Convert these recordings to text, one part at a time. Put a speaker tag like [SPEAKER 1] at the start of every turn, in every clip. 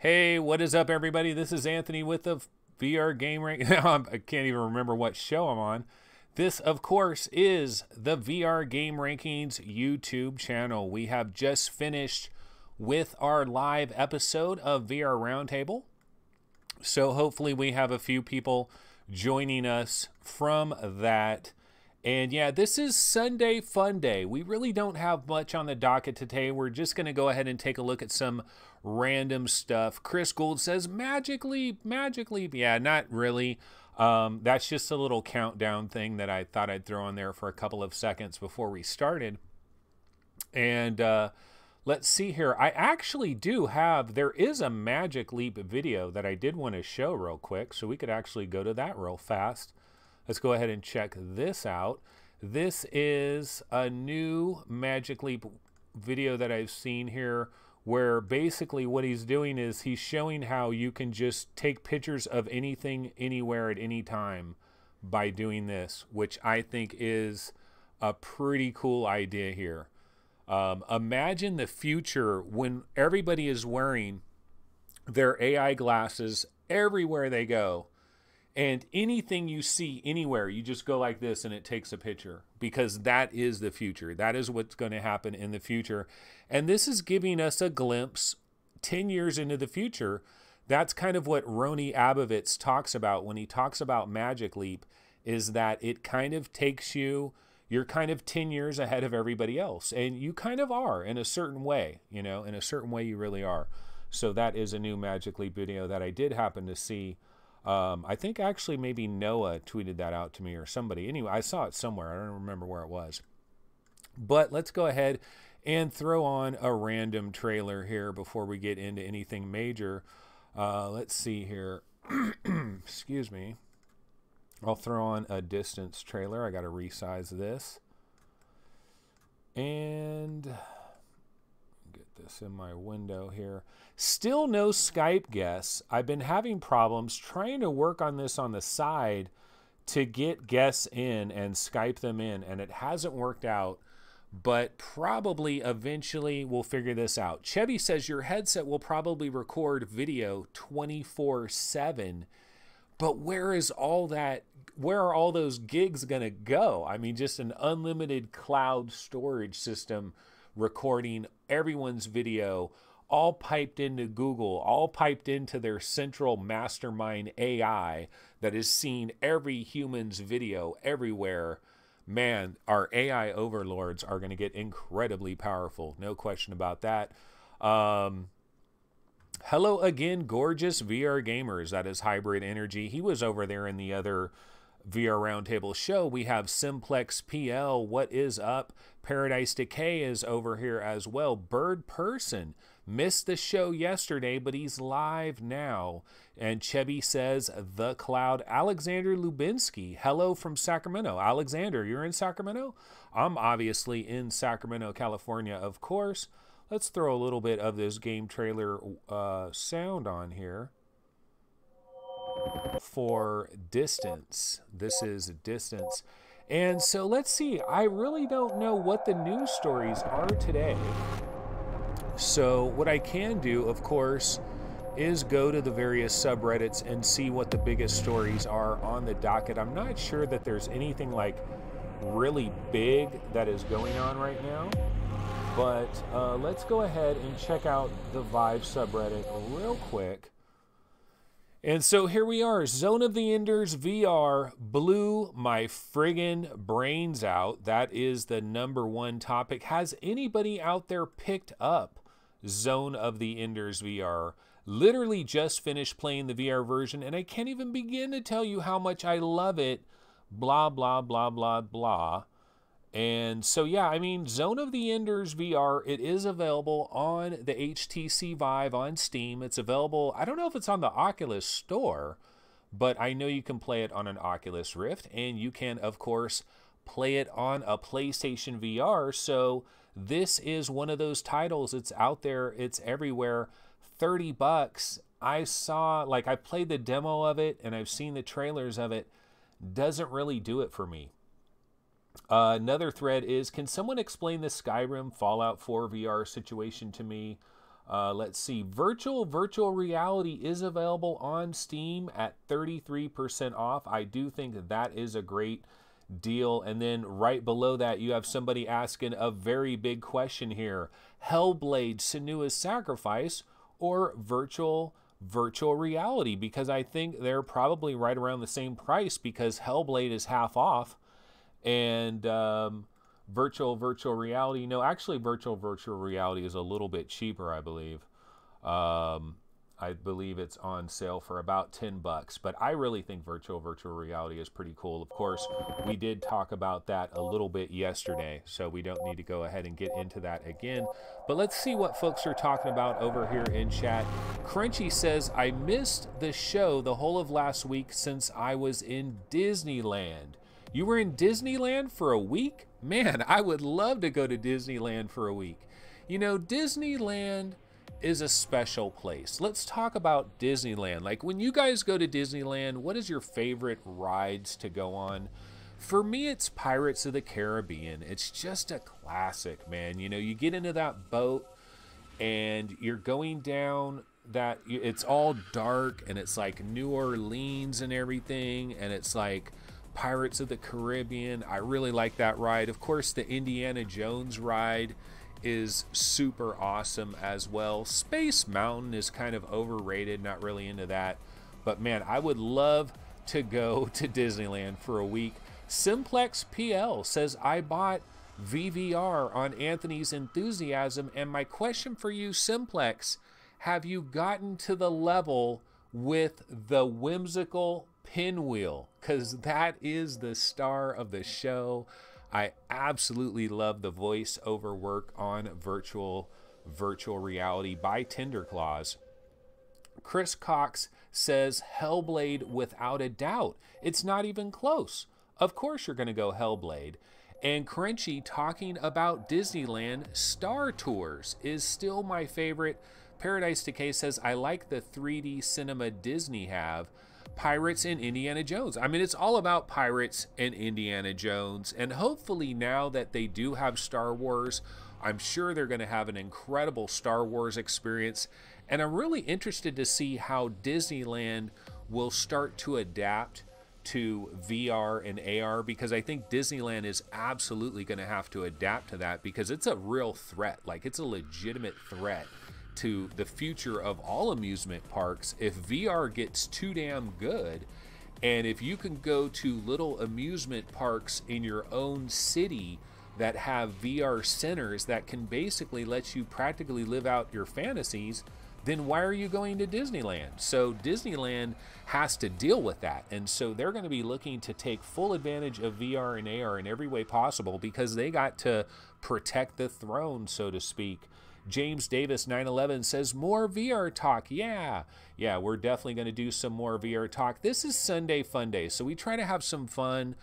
[SPEAKER 1] Hey, what is up, everybody? This is Anthony with the VR Game Rank. I can't even remember what show I'm on. This, of course, is the VR Game Rankings YouTube channel. We have just finished with our live episode of VR Roundtable. So hopefully we have a few people joining us from that. And yeah, this is Sunday Fun Day. We really don't have much on the docket today. We're just going to go ahead and take a look at some random stuff. Chris Gould says, Magic Leap, Magic Leap. Yeah, not really. That's just a little countdown thing that I thought I'd throw on there for a couple of seconds before we started. And let's see here. I actually do have, there is a Magic Leap video that I did want to show real quick. So we could actually go to that real fast. Let's go ahead and check this out. This is a new Magic Leap video that I've seen here, where basically what he's doing is he's showing how you can just take pictures of anything, anywhere, at any time by doing this, which I think is a pretty cool idea here. Imagine the future when everybody is wearing their AI glasses everywhere they go. And anything you see anywhere, you just go like this and it takes a picture, because that is the future. That is what's going to happen in the future. And this is giving us a glimpse 10 years into the future. That's kind of what Roni Abovitz talks about when he talks about Magic Leap, is that it kind of takes you, you're kind of 10 years ahead of everybody else. And you kind of are in a certain way, you know, in a certain way you really are. So that is a new Magic Leap video that I did happen to see. I think actually maybe Noah tweeted that out to me or somebody. Anyway, I saw it somewhere. I don't remember where it was. But let's go ahead and throw on a random trailer here before we get into anything major. Let's see here. Excuse me. I'll throw on a distance trailer. I got to resize this. And get this in my window here. Still no Skype guests. I've been having problems trying to work on this on the side to get guests in and Skype them in, and it hasn't worked out, but probably eventually we'll figure this out. Chevy says your headset will probably record video 24/7, but where is all that? Where are all those gigs going to go? I mean, just an unlimited cloud storage system recording everyone's video, all piped into Google, all piped into their central mastermind AI that is seeing every human's video everywhere. Man, our AI overlords are going to get incredibly powerful. No question about that. Hello again, gorgeous VR gamers. That is Hybrid Energy. He was over there in the other VR Roundtable show. We have Simplex PL. What is up? Paradise Decay is over here as well. Bird Person missed the show yesterday, but he's live now. And Chevy says the cloud. Alexander Lubinsky, hello from Sacramento. Alexander, you're in Sacramento? I'm obviously in Sacramento, California, of course. Let's throw a little bit of this game trailer sound on here for Distance. This is Distance. And so let's see. I really don't know what the news stories are today. So what I can do, of course, is go to the various subreddits and see what the biggest stories are on the docket. I'm not sure that there's anything like really big that is going on right now. But let's go ahead and check out the Vive subreddit real quick. And so here we are. Zone of the Enders VR blew my friggin' brains out. That is the #1 topic. Has anybody out there picked up Zone of the Enders VR? Literally just finished playing the VR version, and I can't even begin to tell you how much I love it. Blah, blah, blah, blah, blah. And so, yeah, I mean, Zone of the Enders VR, it is available on the HTC Vive on Steam. It's available, I don't know if it's on the Oculus Store, but I know you can play it on an Oculus Rift, and you can, of course, play it on a PlayStation VR. So this is one of those titles. It's out there. It's everywhere. $30. I saw, like, I played the demo of it, and I've seen the trailers of it. Doesn't really do it for me. Another thread is, can someone explain the Skyrim Fallout 4 VR situation to me? Let's see. Virtual reality is available on Steam at 33% off. I do think that is a great deal. And then right below that, you have somebody asking a very big question here. Hellblade: Senua's Sacrifice or virtual reality? Because I think they're probably right around the same price, because Hellblade is half off, and virtual reality, no, actually virtual reality is a little bit cheaper, I believe. I believe it's on sale for about $10, but I really think virtual reality is pretty cool. Of course, we did talk about that a little bit yesterday, so we don't need to go ahead and get into that again. But let's see what folks are talking about over here in chat. Crunchy says, I missed the show the whole of last week since I was in Disneyland. You were in Disneyland for a week? Man, I would love to go to Disneyland for a week. You know, Disneyland is a special place. Let's talk about Disneyland. Like, when you guys go to Disneyland, what is your favorite rides to go on? For me, it's Pirates of the Caribbean. It's just a classic, man. You know, you get into that boat and you're going down that, it's all dark and it's like New Orleans and everything, and it's like Pirates of the Caribbean. I really like that ride. Of course, the Indiana Jones ride is super awesome as well. Space Mountain is kind of overrated, not really into that. But man, I would love to go to Disneyland for a week. Simplex PL says, I bought VVR on Anthony's enthusiasm, and my question for you, Simplex, have you gotten to the level with the whimsical pinwheel? Because that is the star of the show. I absolutely love the voiceover work on virtual reality by Tenderclaws. Chris Cox says Hellblade without a doubt. It's not even close. Of course you're going to go Hellblade. And Crunchy talking about Disneyland, Star Tours is still my favorite. Paradise Decay says, I like the 3D cinema Disney have. Pirates and Indiana Jones. I mean, it's all about Pirates and Indiana Jones. And hopefully now that they do have Star Wars, I'm sure they're going to have an incredible Star Wars experience. And I'm really interested to see how Disneyland will start to adapt to VR and AR, because I think Disneyland is absolutely going to have to adapt to that, because it's a real threat. Like, it's a legitimate threat to the future of all amusement parks if VR gets too damn good. And if you can go to little amusement parks in your own city that have VR centers that can basically let you practically live out your fantasies, then why are you going to Disneyland? So Disneyland has to deal with that. And so they're going to be looking to take full advantage of VR and AR in every way possible, because they got to protect the throne, so to speak. James Davis 911 says, more VR talk. Yeah, we're definitely going to do some more VR talk. This is Sunday Fun Day, so we try to have some fun.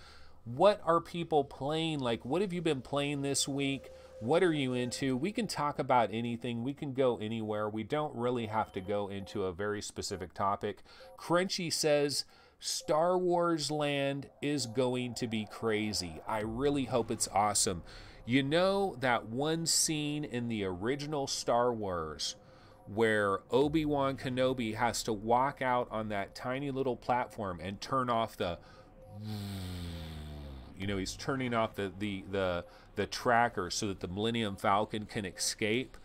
[SPEAKER 1] What are people playing? Like, what have you been playing this week? What are you into? We can talk about anything. We can go anywhere. We don't really have to go into a very specific topic. Crunchy says, Star Wars Land is going to be crazy. I really hope it's awesome. You know that one scene in the original Star Wars where Obi-Wan Kenobi has to walk out on that tiny little platform and turn off the, you know, he's turning off the tracker so that the Millennium Falcon can escape.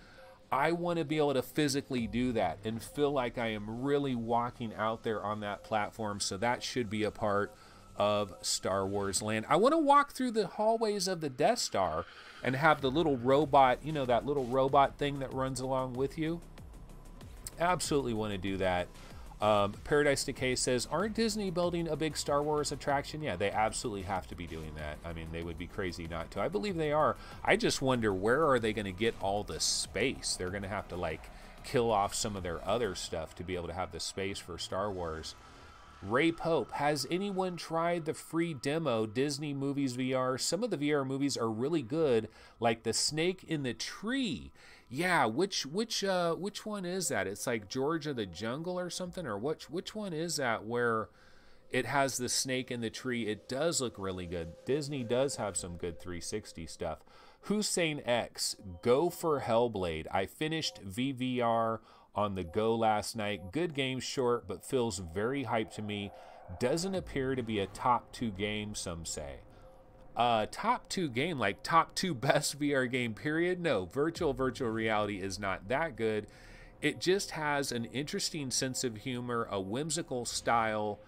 [SPEAKER 1] I want to be able to physically do that and feel like I am really walking out there on that platform. So that should be a part of Star Wars Land. I want to walk through the hallways of the Death Star and have the little robot, you know, that little robot thing that runs along with you. Absolutely want to do that. Paradise Decay says, aren't Disney building a big Star Wars attraction? Yeah, they absolutely have to be doing that. I mean, they would be crazy not to. I believe they are. I just wonder, where are they going to get all the space? They're going to have to, like, kill off some of their other stuff to be able to have the space for Star Wars. Ray Pope, has anyone tried the free demo Disney Movies VR? Some of the VR movies are really good, like The Snake in the Tree. Yeah, which one is that? It's like George of the Jungle or something, or which one is that where it has the snake in the tree? It does look really good. Disney does have some good 360 stuff. Hussein X, go for Hellblade. I finished VVR on the go last night. Good game, short, but feels very hyped to me. Doesn't appear to be a top 2 game, some say. Top 2 game, like top 2 best VR game, period? No, virtual reality is not that good. It just has an interesting sense of humor, a whimsical style.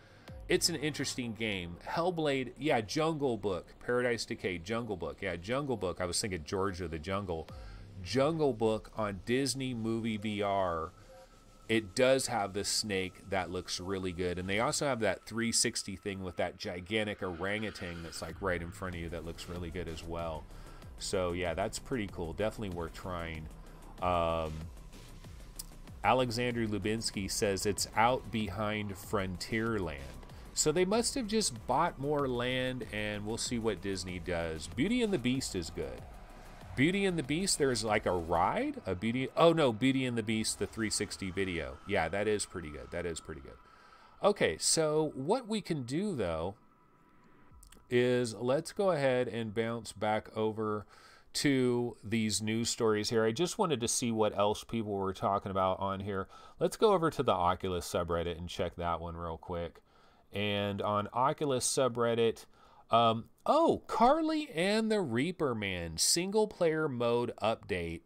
[SPEAKER 1] It's an interesting game. Hellblade, yeah, Jungle Book, Paradise Decay, Jungle Book. Yeah, Jungle Book. I was thinking George of the Jungle. Jungle Book on Disney Movie VR. It does have the snake that looks really good. And they also have that 360 thing with that gigantic orangutan that's like right in front of you that looks really good as well. So yeah, that's pretty cool. Definitely worth trying. Alexander Lubinsky says it's out behind Frontierland. So they must have just bought more land, and we'll see what Disney does. Beauty and the Beast is good. Beauty and the Beast, there's like a ride? Beauty and the Beast, the 360 video. Yeah, that is pretty good. That is pretty good. Okay, so what we can do, though, is let's go ahead and bounce back over to these news stories here. I just wanted to see what else people were talking about on here. Let's go over to the Oculus subreddit and check that one real quick. And on Oculus subreddit, Carly and the Reaperman single player mode update.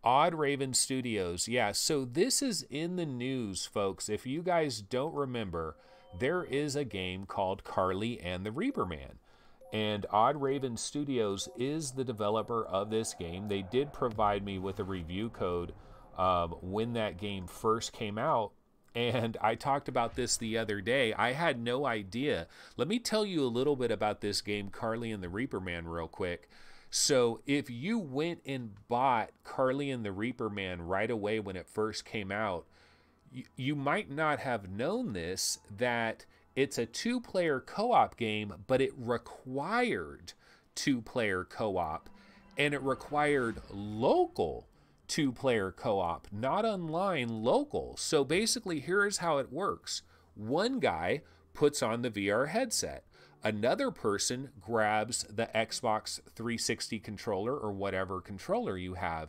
[SPEAKER 1] Odd Raven Studios. Yeah, so this is in the news, folks. If you guys don't remember, there is a game called Carly and the Reaperman. And Odd Raven Studios is the developer of this game. They did provide me with a review code when that game first came out. And I talked about this the other day. I had no idea. Let me tell you a little bit about this game, Carly and the Reaperman, real quick. So if you went and bought Carly and the Reaperman right away when it first came out, you might not have known this, that it's a 2-player co-op game, but it required 2-player co-op, and it required local 2-player co-op, not online, local. So basically, here's how it works. One guy puts on the VR headset. Another person grabs the Xbox 360 controller or whatever controller you have.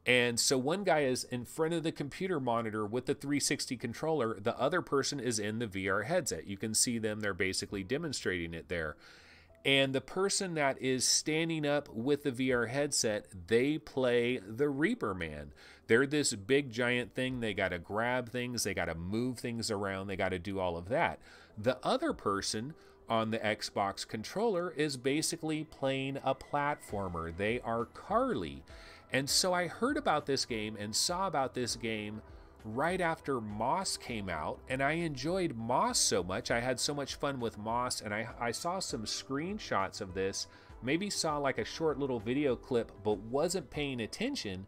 [SPEAKER 1] And so one guy is in front of the computer monitor with the 360 controller. The other person is in the VR headset. You can see them. They're basically demonstrating it there. And the person that is standing up with the VR headset, they play the Reaperman. They're this big giant thing. They got to grab things. They got to move things around. They got to do all of that. The other person on the Xbox controller is basically playing a platformer. They are Carly. And so I heard about this game and saw about this game right after Moss came out, and I enjoyed Moss so much. I had so much fun with Moss, and I saw some screenshots of this, maybe saw like a short little video clip, but wasn't paying attention.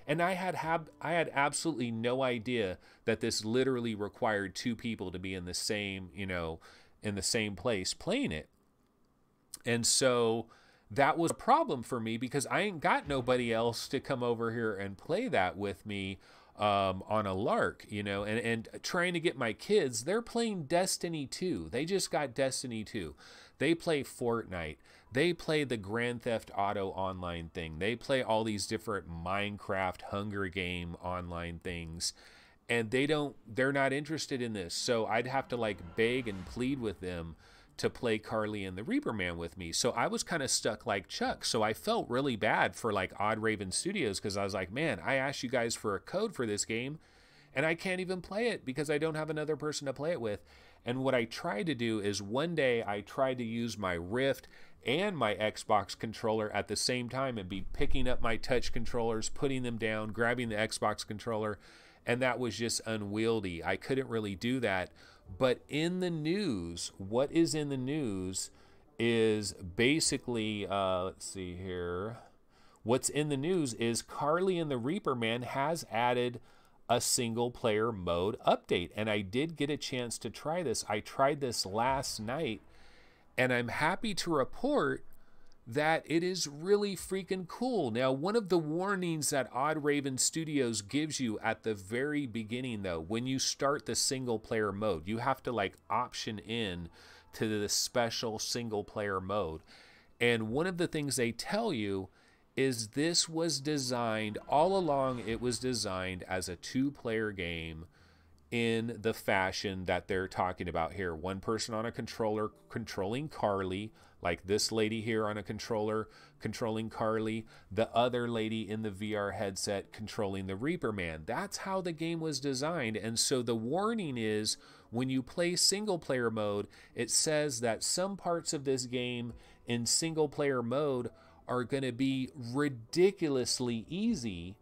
[SPEAKER 1] And I had absolutely no idea that this literally required 2 people to be in the same, in the same place playing it. And so that was a problem for me because I ain't got nobody else to come over here and play that with me on a lark, and trying to get my kids. They're playing Destiny 2. They just got Destiny 2. They play Fortnite. They play the Grand Theft Auto online thing. They play all these different Minecraft, Hunger Game online things. And they're not interested in this. So I'd have to like beg and plead with them to play Carly and the Reaperman with me. So I was kind of stuck like Chuck. So I felt really bad for like Odd Raven Studios because I was like, man, I asked you guys for a code for this game and I can't even play it because I don't have another person to play it with. And what I tried to do is one day I tried to use my Rift and my Xbox controller at the same time and be picking up my touch controllers, putting them down, grabbing the Xbox controller, and that was just unwieldy. I couldn't really do that. But in the news, what is in the news is basically, let's see here. What's in the news is Carly and the Reaperman has added a single player mode update. And I did get a chance to try this. I tried this last night, and I'm happy to report that it is really freaking cool. Now, one of the warnings that Odd Raven Studios gives you at the very beginning, though, when you start the single player mode, you have to like option in to the special single player mode. And one of the things they tell you is this was designed, all along it was designed as a 2-player game in the fashion that they're talking about here. One person on a controller controlling Carly, like this lady here on a controller controlling Carly, the other lady in the VR headset controlling the Reaperman. That's how the game was designed. And so the warning is, when you play single player mode, it says that some parts of this game in single player mode are going to be ridiculously easy,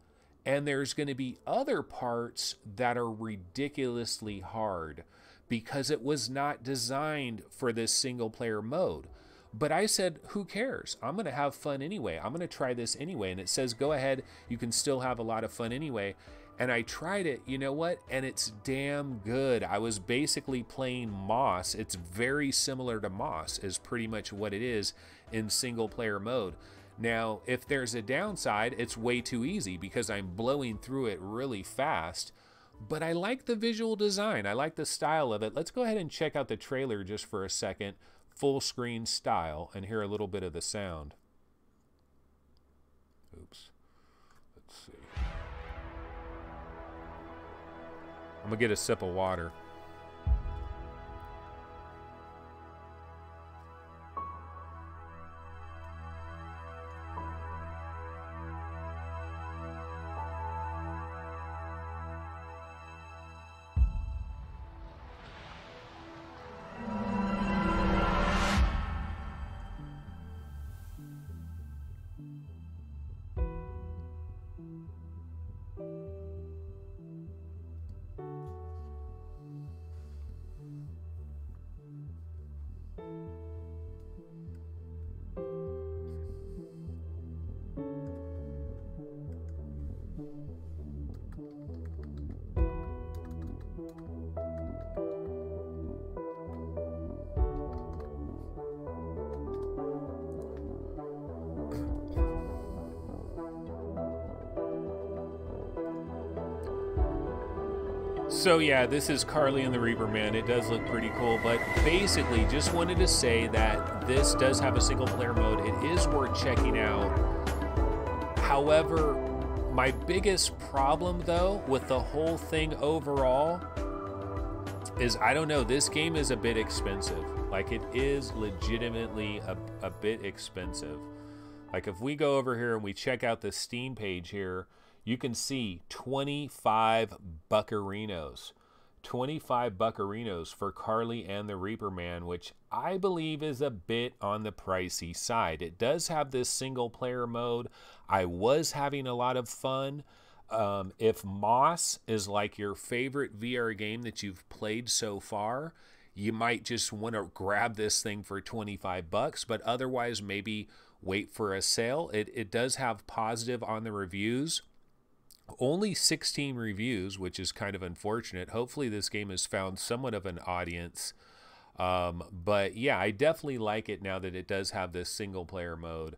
[SPEAKER 1] and there's going to be other parts that are ridiculously hard because it was not designed for this single player mode. But I said, who cares? I'm going to have fun anyway. I'm going to try this anyway. And it says, go ahead, you can still have a lot of fun anyway. And I tried it, you know what? And it's damn good. I was basically playing Moss. It's very similar to Moss, is pretty much what it is in single player mode. Now, if there's a downside, it's way too easy because I'm blowing through it really fast. But I like the visual design. I like the style of it. Let's go ahead and check out the trailer just for a second. Full screen style, and hear a little bit of the sound. Oops. Let's see. I'm gonna get a sip of water. So yeah, this is Carly and the Reaperman. It does look pretty cool, but basically just wanted to say that this does have a single player mode. It is worth checking out. However, my biggest problem though with the whole thing overall is, I don't know, this game is a bit expensive. Like, it is legitimately a bit expensive. Like, if we go over here and we check out the Steam page here, you can see 25 buccarinos. 25 buccarinos for Carly and the Reaperman, which I believe is a bit on the pricey side. It does have this single player mode. I was having a lot of fun. If Moss is like your favorite VR game that you've played so far, you might just want to grab this thing for 25 bucks, but otherwise maybe wait for a sale. It does have positive on the reviews. Only 16 reviews, which is kind of unfortunate. Hopefully this game has found somewhat of an audience. But yeah, I definitely like it now that it does have this single player mode,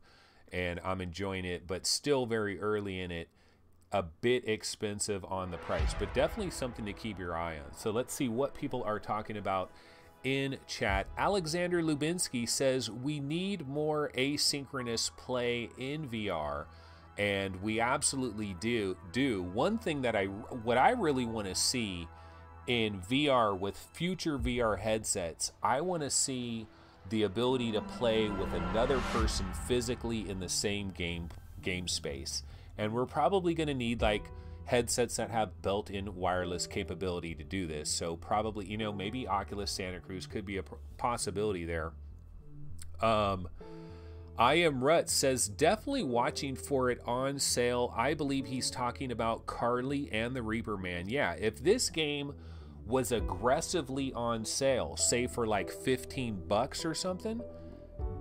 [SPEAKER 1] and I'm enjoying it, but still very early in it. A bit expensive on the price, but definitely something to keep your eye on. So let's see what people are talking about in chat. Alexander Lubinsky says, we need more asynchronous play in VR. And we absolutely do. One thing that what I really want to see in VR with future VR headsets, I want to see the ability to play with another person physically in the same game space. And we're probably going to need like headsets that have built-in wireless capability to do this. So probably, you know, maybe Oculus Santa Cruz could be a possibility there. I Am Rut says, definitely watching for it on sale. I believe he's talking about Carly and the Reaperman. Yeah, if this game was aggressively on sale, say for like 15 bucks or something,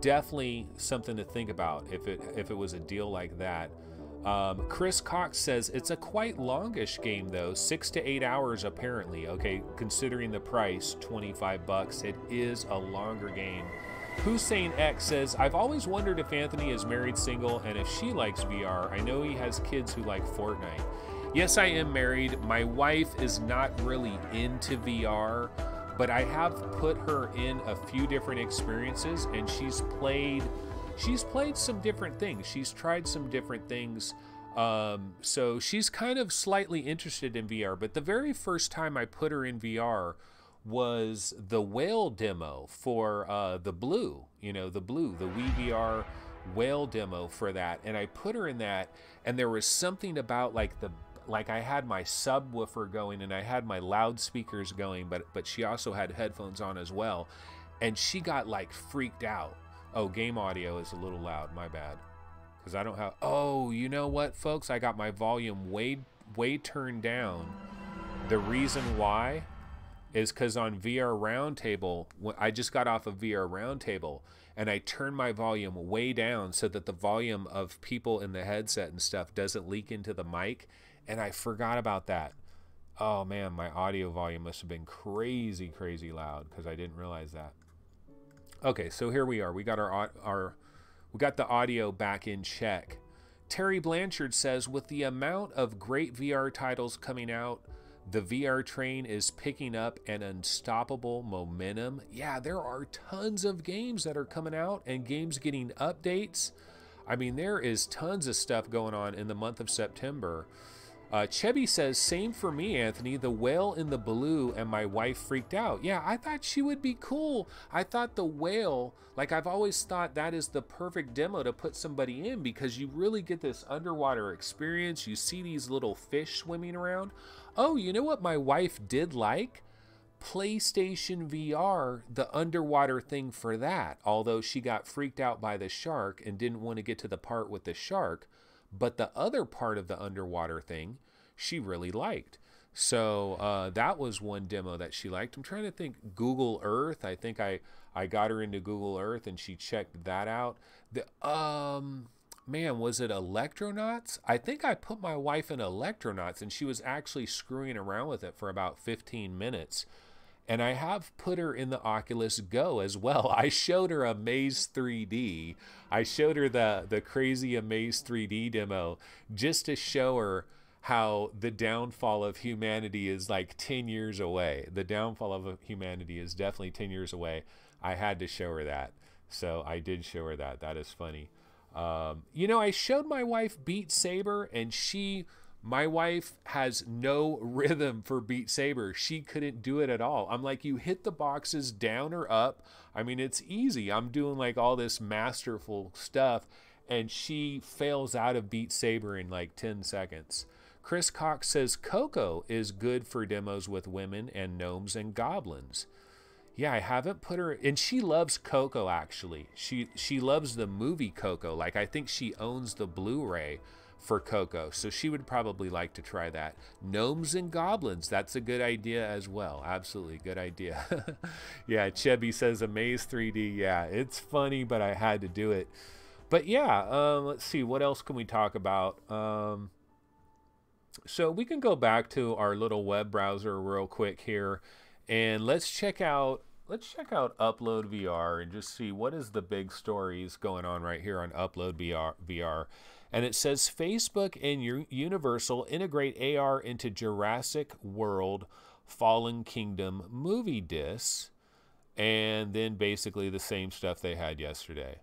[SPEAKER 1] definitely something to think about if it was a deal like that. Chris Cox says, it's a quite longish game though, 6 to 8 hours apparently. Okay, considering the price, 25 bucks, it is a longer game. Hussein X says, I've always wondered if Anthony is married, single, and if she likes VR. I know he has kids who like Fortnite. Yes, I am married. My wife is not really into VR, but I have put her in a few different experiences, and she's played she's played some different things. She's tried some different things. So she's kind of slightly interested in VR, but the very first time I put her in VR was the whale demo for the Blue, the Wii VR whale demo for that. And I put her in that, and there was something about like I had my subwoofer going and I had my loudspeakers going, but she also had headphones on as well. And she got like freaked out. Oh, game audio is a little loud, my bad. Because I don't have, oh, you know what, folks? I got my volume way turned down. The reason why is because on VR Roundtable, I just got off of VR Roundtable, and I turned my volume way down so that the volume of people in the headset and stuff doesn't leak into the mic, and I forgot about that. Oh man, my audio volume must have been crazy loud because I didn't realize that. Okay, so here we are. We got we got the audio back in check. Terry Blanchard says, with the amount of great VR titles coming out, the VR train is picking up an unstoppable momentum. Yeah, there are tons of games that are coming out and games getting updates. I mean, there is tons of stuff going on in the month of September. Chebby says, same for me, Anthony. The whale in the blue and my wife freaked out. Yeah, I thought she would be cool. I thought the whale, like I've always thought that is the perfect demo to put somebody in because you really get this underwater experience. You see these little fish swimming around. Oh, you know what my wife did like? PlayStation VR, the underwater thing for that. Although she got freaked out by the shark and didn't want to get to the part with the shark. But the other part of the underwater thing, she really liked. So that was one demo that she liked. I'm trying to think. Google Earth. I think I got her into Google Earth and she checked that out. Man, was it Electronauts? I think I put my wife in Electronauts and she was actually screwing around with it for about 15 minutes. And I have put her in the Oculus Go as well. I showed her Amaze 3D. I showed her the crazy Amaze 3D demo just to show her how the downfall of humanity is like 10 years away. The downfall of humanity is definitely 10 years away. I had to show her that. So I did show her that. That is funny. I showed my wife Beat Saber, and my wife has no rhythm for Beat Saber. She couldn't do it at all. I'm like, you hit the boxes down or up. I mean, it's easy. I'm doing like all this masterful stuff, and she fails out of Beat Saber in like 10 seconds. Chris Cox says Coco is good for demos with women and gnomes and goblins. Yeah, I haven't put her, and she loves Coco actually. She loves the movie Coco. Like I think she owns the Blu-ray for Coco, so she would probably like to try that. Gnomes and goblins, that's a good idea as well. Absolutely good idea. Yeah, Chebby says Amaze 3D. Yeah, it's funny, but I had to do it. But yeah, let's see, what else can we talk about? So we can go back to our little web browser real quick here, and let's check out Upload VR and just see what is the big stories going on right here on Upload VR. And it says Facebook and Universal integrate AR into Jurassic World Fallen Kingdom movie discs, and then basically the same stuff they had yesterday.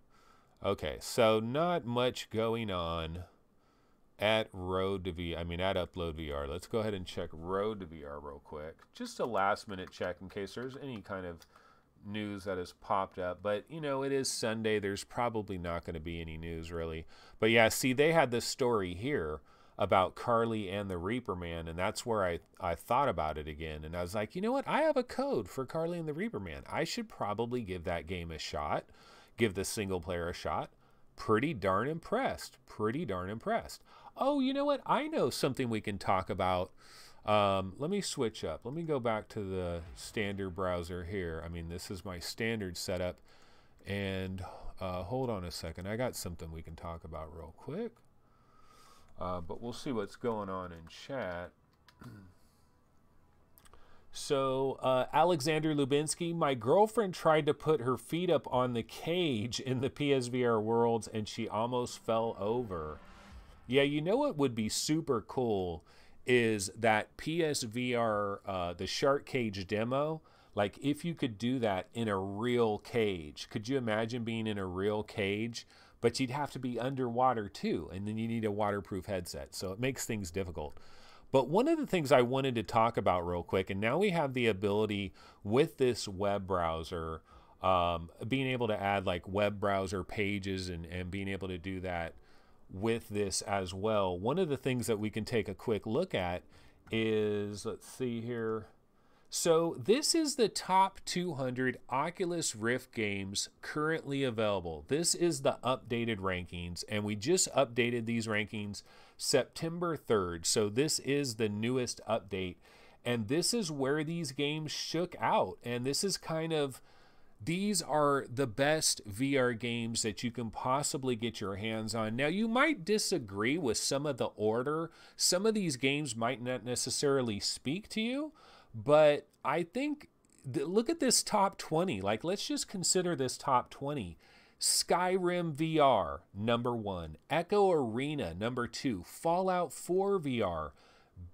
[SPEAKER 1] Okay, so not much going on at Upload VR. Let's go ahead and check Road to VR real quick. Just a last minute check in case there's any kind of news that has popped up, but it is Sunday. There's probably not going to be any news really. But yeah, see, they had this story here about Carly and the Reaperman, and that's where I thought about it again, and I was like, you know what, I have a code for Carly and the Reaperman. I should probably give that game a shot, give the single player a shot. Pretty darn impressed. Oh, you know what, I know something we can talk about. Let me switch up. Let me go back to the standard browser here. I mean, this is my standard setup. And hold on a second. I got something we can talk about real quick. But we'll see what's going on in chat. So, Alexander Lubinsky, my girlfriend tried to put her feet up on the cage in the PSVR Worlds, and she almost fell over. Yeah, you know what would be super cool is that PSVR, the Shark Cage demo, Like, if you could do that in a real cage, could you imagine being in a real cage? But you'd have to be underwater too, and then you need a waterproof headset. So it makes things difficult. But one of the things I wanted to talk about real quick, and now we have the ability with this web browser, being able to add like web browser pages and being able to do that with this as well. One of the things that we can take a quick look at is, let's see here. So this is the top 200 Oculus Rift games currently available. This is the updated rankings, and we just updated these rankings September 3rd. So this is the newest update, and this is where these games shook out. And this is kind of, these are the best VR games that you can possibly get your hands on. Now, you might disagree with some of the order. Some of these games might not necessarily speak to you, but I think, look at this top 20. Like, let's just consider this top 20. Skyrim VR, number 1. Echo Arena, number 2. Fallout 4 VR.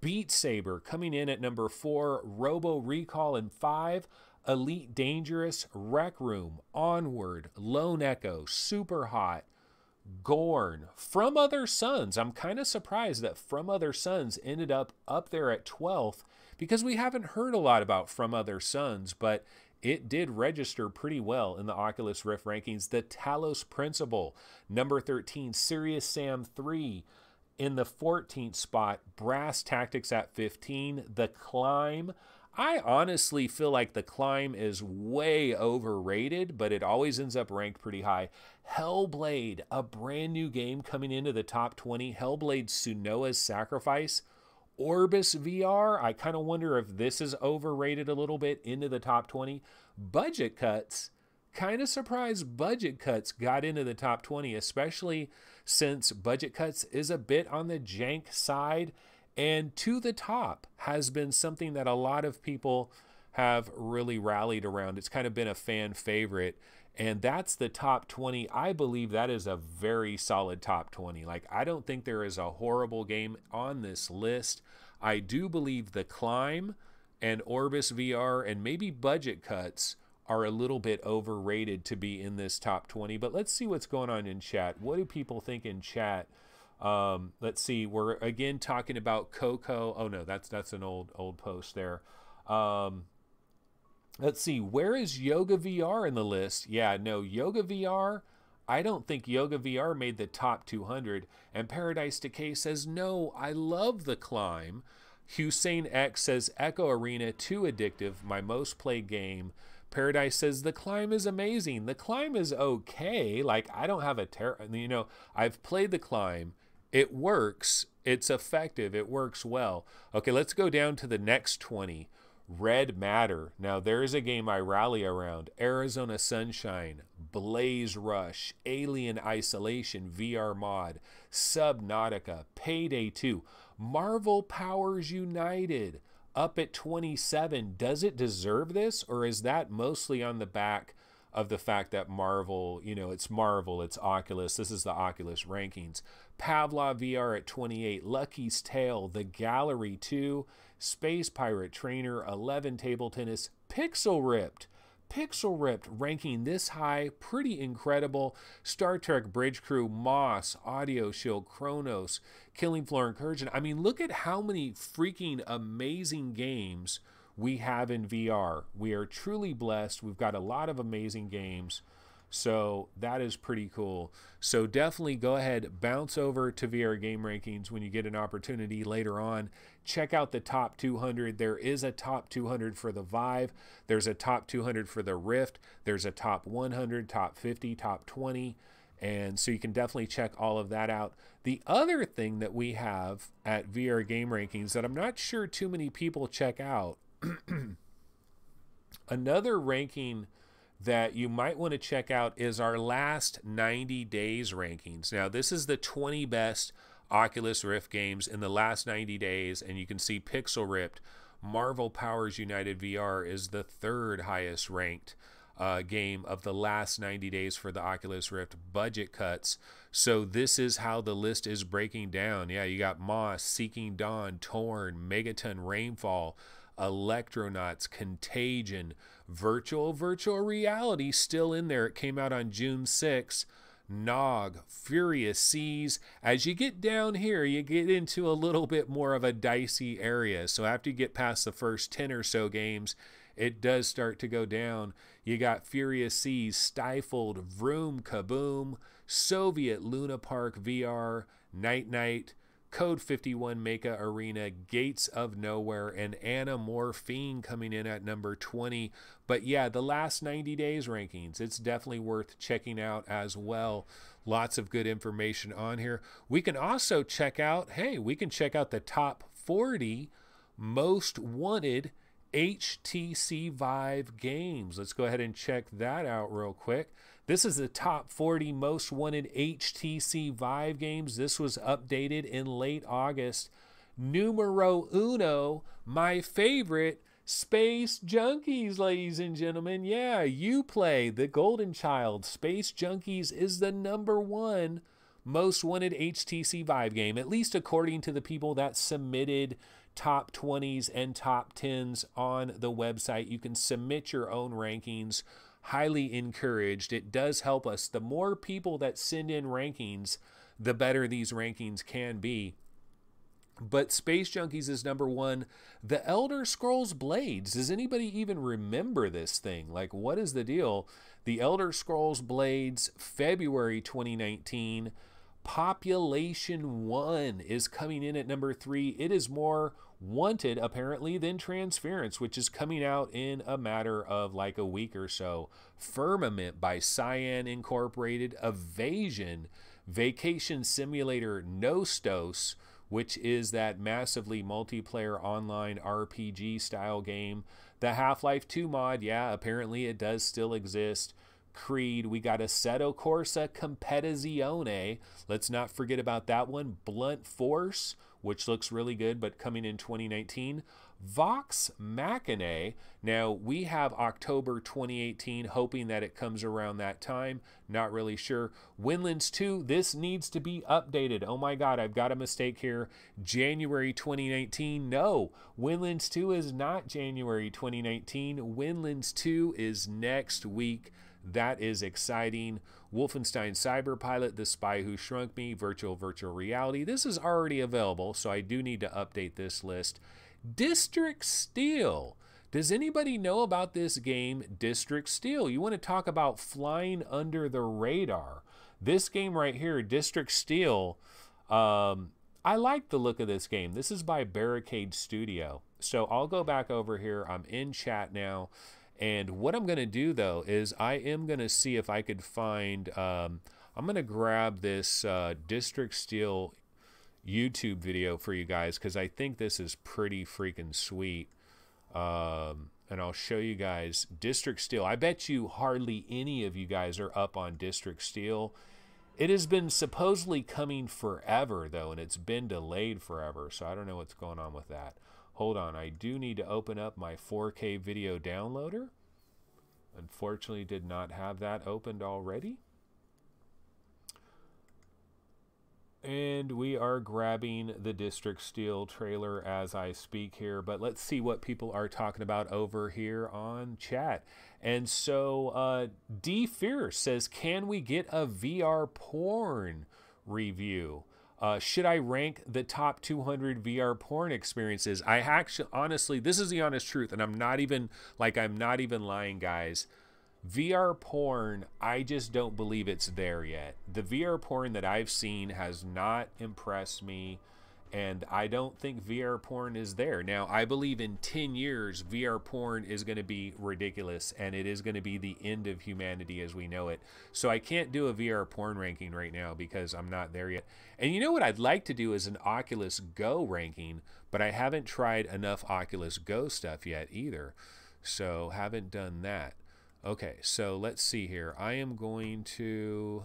[SPEAKER 1] Beat Saber coming in at number 4. Robo Recall in 5. Elite Dangerous, Rec Room, Onward, Lone Echo, Super Hot, Gorn, From Other Suns. I'm kind of surprised that From Other Suns ended up there at 12th, because we haven't heard a lot about From Other Suns, but it did register pretty well in the Oculus Rift rankings. The Talos Principle, number 13. Serious Sam 3 in the 14th spot. Brass Tactics at 15. The Climb. I honestly feel like The Climb is way overrated, but it always ends up ranked pretty high. Hellblade, a brand new game coming into the top 20. Hellblade Sunoa's Sacrifice. Orbis VR, I kind of wonder if this is overrated a little bit, into the top 20. Budget Cuts, kind of surprised Budget Cuts got into the top 20, especially since Budget Cuts is a bit on the jank side. And To the Top has been something that a lot of people have really rallied around. It's kind of been a fan favorite. And that's the top 20. I believe that is a very solid top 20. Like, I don't think there is a horrible game on this list. I do believe The Climb and Orbis VR and maybe Budget Cuts are a little bit overrated to be in this top 20. But let's see what's going on in chat. What do people think in chat? Let's see. We're again talking about Coco. Oh no, that's an old post there. Let's see. Where is Yoga VR in the list? Yeah, no, Yoga VR. I don't think Yoga VR made the top 200. And Paradise Decay says, no, I love The Climb. Hussein X says, Echo Arena, too addictive, my most played game. Paradise says, The Climb is amazing. The Climb is okay. Like, I don't have I've played The Climb. It works. It's effective. It works well. Okay, let's go down to the next 20. Red Matter. Now, there's a game I rally around. Arizona Sunshine, Blaze Rush, Alien Isolation VR mod, Subnautica, Payday 2, Marvel Powers United, up at 27. Does it deserve this, or is that mostly on the back of the fact that Marvel, it's Marvel, it's Oculus. This is the Oculus rankings. Pavlov VR at 28. Lucky's Tale, The Gallery 2, Space Pirate Trainer, 11 Table Tennis, Pixel Ripped ranking this high, pretty incredible. Star Trek Bridge Crew, Moss, Audio Shield, Chronos, Killing Floor Incursion. I mean, look at how many freaking amazing games we have in VR. We are truly blessed. We've got a lot of amazing games. So that is pretty cool. So definitely go ahead, bounce over to VR Game Rankings when you get an opportunity later on. Check out the top 200. There is a top 200 for the Vive. There's a top 200 for the Rift. There's a top 100, top 50, top 20. And so you can definitely check all of that out. The other thing that we have at VR Game Rankings that I'm not sure too many people check out, another ranking that you might want to check out is our last 90 days rankings. Now, this is the 20 best Oculus Rift games in the last 90 days, and you can see Pixel Ripped, Marvel Powers United VR is the third highest ranked game of the last 90 days for the Oculus Rift. Budget Cuts. So this is how the list is breaking down. Yeah, you got Moss, Seeking Dawn, Torn, Megaton Rainfall, Electronauts, Contagion, Virtual Reality still in there. It came out on June 6th. Nog, Furious Seas. As you get down here, you get into a little bit more of a dicey area. So after you get past the first 10 or so games, it does start to go down. You got Furious Seas, Stifled, Vroom Kaboom, Soviet Luna Park VR, Night, Code 51 Mecha Arena, Gates of Nowhere, and Anamorphine coming in at number 20. But yeah, the last 90 days rankings, it's definitely worth checking out as well. Lots of good information on here. We can also check out, we can check out the top 40 most wanted HTC Vive games. Let's go ahead and check that out real quick. This is the top 40 most wanted HTC Vive games. This was updated in late August. Numero uno, my favorite, Space Junkies, ladies and gentlemen. Yeah, you play the Golden Child. Space Junkies is the #1 most wanted HTC Vive game, at least according to the people that submitted top 20s and top 10s on the website. You can submit your own rankings. Highly encouraged. It does help us. The more people that send in rankings, the better these rankings can be. But Space Junkies is #1. The Elder Scrolls Blades. Does anybody even remember this thing? Like, what is the deal? The Elder Scrolls Blades, February 2019. Population 1 is coming in at #3. It is more wanted, apparently, than Transference, which is coming out in a matter of like a week or so. Firmament by Cyan Incorporated. Evasion, Vacation Simulator Nostos, which is that massively multiplayer online RPG style game. The Half-Life 2 mod, yeah, apparently it does still exist. Creed, we got Assetto Corsa Competizione. Let's not forget about that one. Blunt Force, which looks really good, but coming in 2019. Vox Machina. Now, we have October 2018, hoping that it comes around that time. Not really sure. Windlands 2, this needs to be updated. Oh my God, I've got a mistake here. January 2019. No, Windlands 2 is not January 2019. Windlands 2 is next week. That is exciting. Wolfenstein Cyberpilot, The Spy Who Shrunk Me, Virtual Reality. This is already available, so I do need to update this list. District Steel. Does anybody know about this game, District Steel? You want to talk about flying under the radar. This game right here, District Steel, I like the look of this game. This is by Barricade Studio. So I'll go back over here. I'm in chat now. And what I'm going to do, though, is I am going to see if I could find, I'm going to grab this District Steel YouTube video for you guys, because I think this is pretty freaking sweet. And I'll show you guys District Steel. I bet you hardly any of you guys are up on District Steel. It has been supposedly coming forever, though, and it's been delayed forever, so I don't know what's going on with that. Hold on, I do need to open up my 4K video downloader. Unfortunately, did not have that opened already. And we are grabbing the District Steel trailer as I speak here. But let's see what people are talking about over here on chat. And so D Fierce says, can we get a VR porn review? Should I rank the top 200 VR porn experiences? I actually, honestly, this is the honest truth, and I'm not even lying, guys. VR porn, I just don't believe it's there yet. The VR porn that I've seen has not impressed me, and I don't think VR porn is there. Now, I believe in 10 years, VR porn is going to be ridiculous, and it is going to be the end of humanity as we know it. So I can't do a VR porn ranking right now because I'm not there yet. And you know what I'd like to do is an Oculus Go ranking, but I haven't tried enough Oculus Go stuff yet either. So haven't done that. Okay, so let's see here. I am going to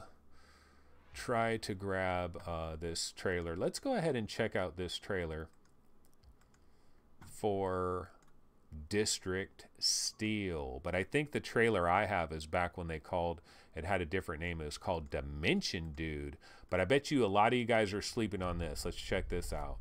[SPEAKER 1] try to grab this trailer. Let's go ahead and check out this trailer for District Steel. But I think the trailer I have is back when they called, it had a different name. It was called Dimension Dude. But I bet you a lot of you guys are sleeping on this. Let's check this out.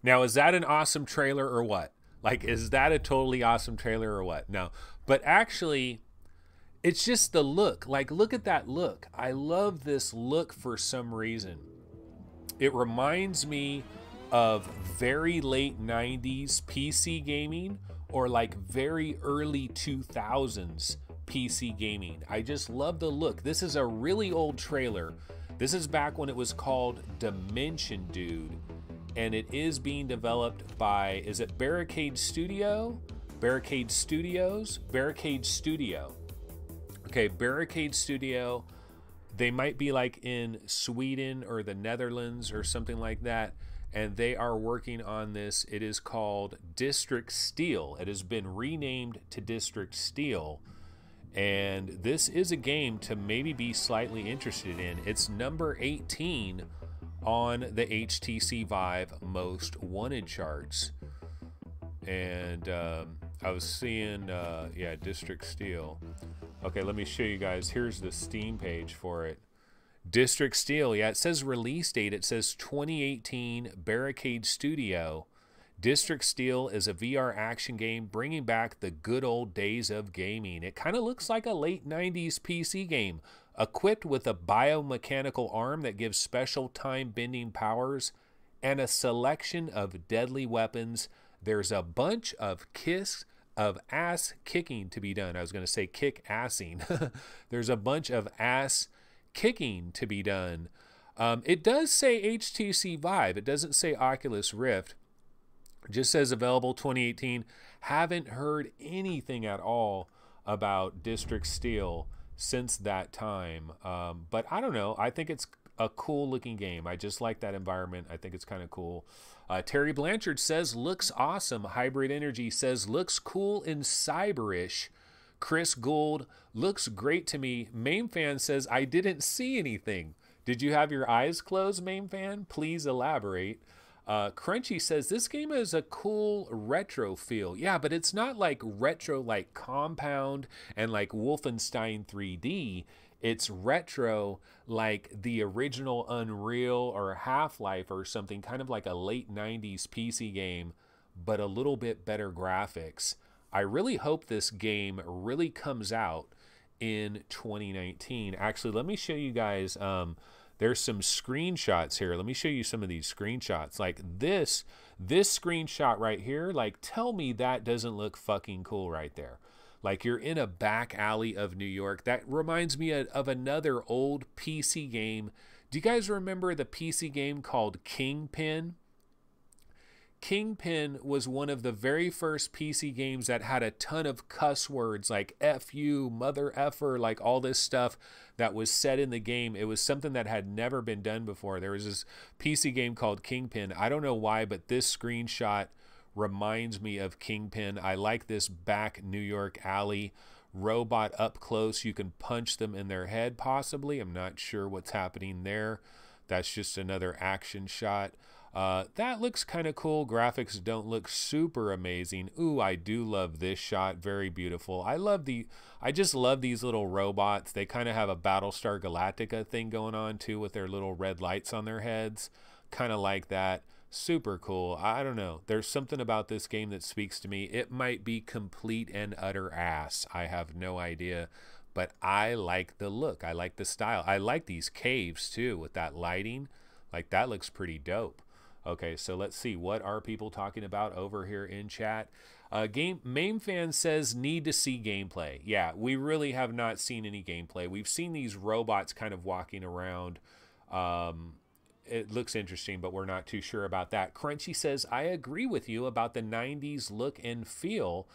[SPEAKER 1] Now, is that an awesome trailer or what? Like, is that a totally awesome trailer or what? No. But actually, it's just the look. Like, look at that look. I love this look for some reason. It reminds me of very late 90s PC gaming or like very early 2000s PC gaming. I just love the look. This is a really old trailer. This is back when it was called Dimension Dude. And it is being developed by, is it Barricade Studio? Barricade Studios? Barricade Studio. Okay, Barricade Studio. They might be like in Sweden or the Netherlands or something like that. And they are working on this. It is called District Steel. It has been renamed to District Steel. And this is a game to maybe be slightly interested in. It's number 18 on the HTC Vive Most Wanted charts. And I was seeing, yeah, District Steel. Okay, let me show you guys. Here's the Steam page for it. District Steel, yeah, it says release date. It says 2018 Barricade Studio. District Steel is a VR action game bringing back the good old days of gaming. It kind of looks like a late 90s PC game, equipped with a biomechanical arm that gives special time-bending powers and a selection of deadly weapons. There's a bunch of ass kicking to be done. I was going to say kick-assing. There's a bunch of ass kicking to be done. It does say HTC Vive. It doesn't say Oculus Rift. It just says available 2018. Haven't heard anything at all about District Steel since that time. But I don't know. I think it's a cool looking game. I just like that environment. I think it's kind of cool. Terry Blanchard says looks awesome. Hybrid Energy says looks cool and cyberish. Chris Gould looks great to me. Main Fan says I didn't see anything. Did you have your eyes closed, Main Fan? Please elaborate. Crunchy says this game has a cool retro feel. Yeah, but it's not like retro like Compound and like Wolfenstein 3D. It's retro like the original Unreal or Half-Life or something, kind of like a late 90s PC game, but a little bit better graphics. I really hope this game really comes out in 2019. Actually, let me show you guys. There's some screenshots here. Let me show you some of these screenshots. Like this screenshot right here. Like, tell me that doesn't look fucking cool right there. Like you're in a back alley of New York. That reminds me of another old PC game. Do you guys remember the PC game called Kingpin? Kingpin was one of the very first PC games that had a ton of cuss words like F you, mother effer, like all this stuff that was said in the game. It was something that had never been done before. There was this PC game called Kingpin. I don't know why, but this screenshot reminds me of Kingpin. I like this back New York alley. Robot up close. You can punch them in their head possibly. I'm not sure what's happening there. That's just another action shot. That looks kind of cool. Graphics don't look super amazing. Ooh, I do love this shot. Very beautiful. I just love these little robots. They kind of have a Battlestar Galactica thing going on too with their little red lights on their heads. Kind of like that. Super cool. I don't know. There's something about this game that speaks to me. It might be complete and utter ass. I have no idea. But I like the look. I like the style. I like these caves too with that lighting. Like that looks pretty dope. Okay, so let's see. What are people talking about over here in chat? Main Fan says need to see gameplay. Yeah, we really have not seen any gameplay. We've seen these robots kind of walking around. It looks interesting, but we're not too sure about that. Crunchy says, I agree with you about the 90s look and feel.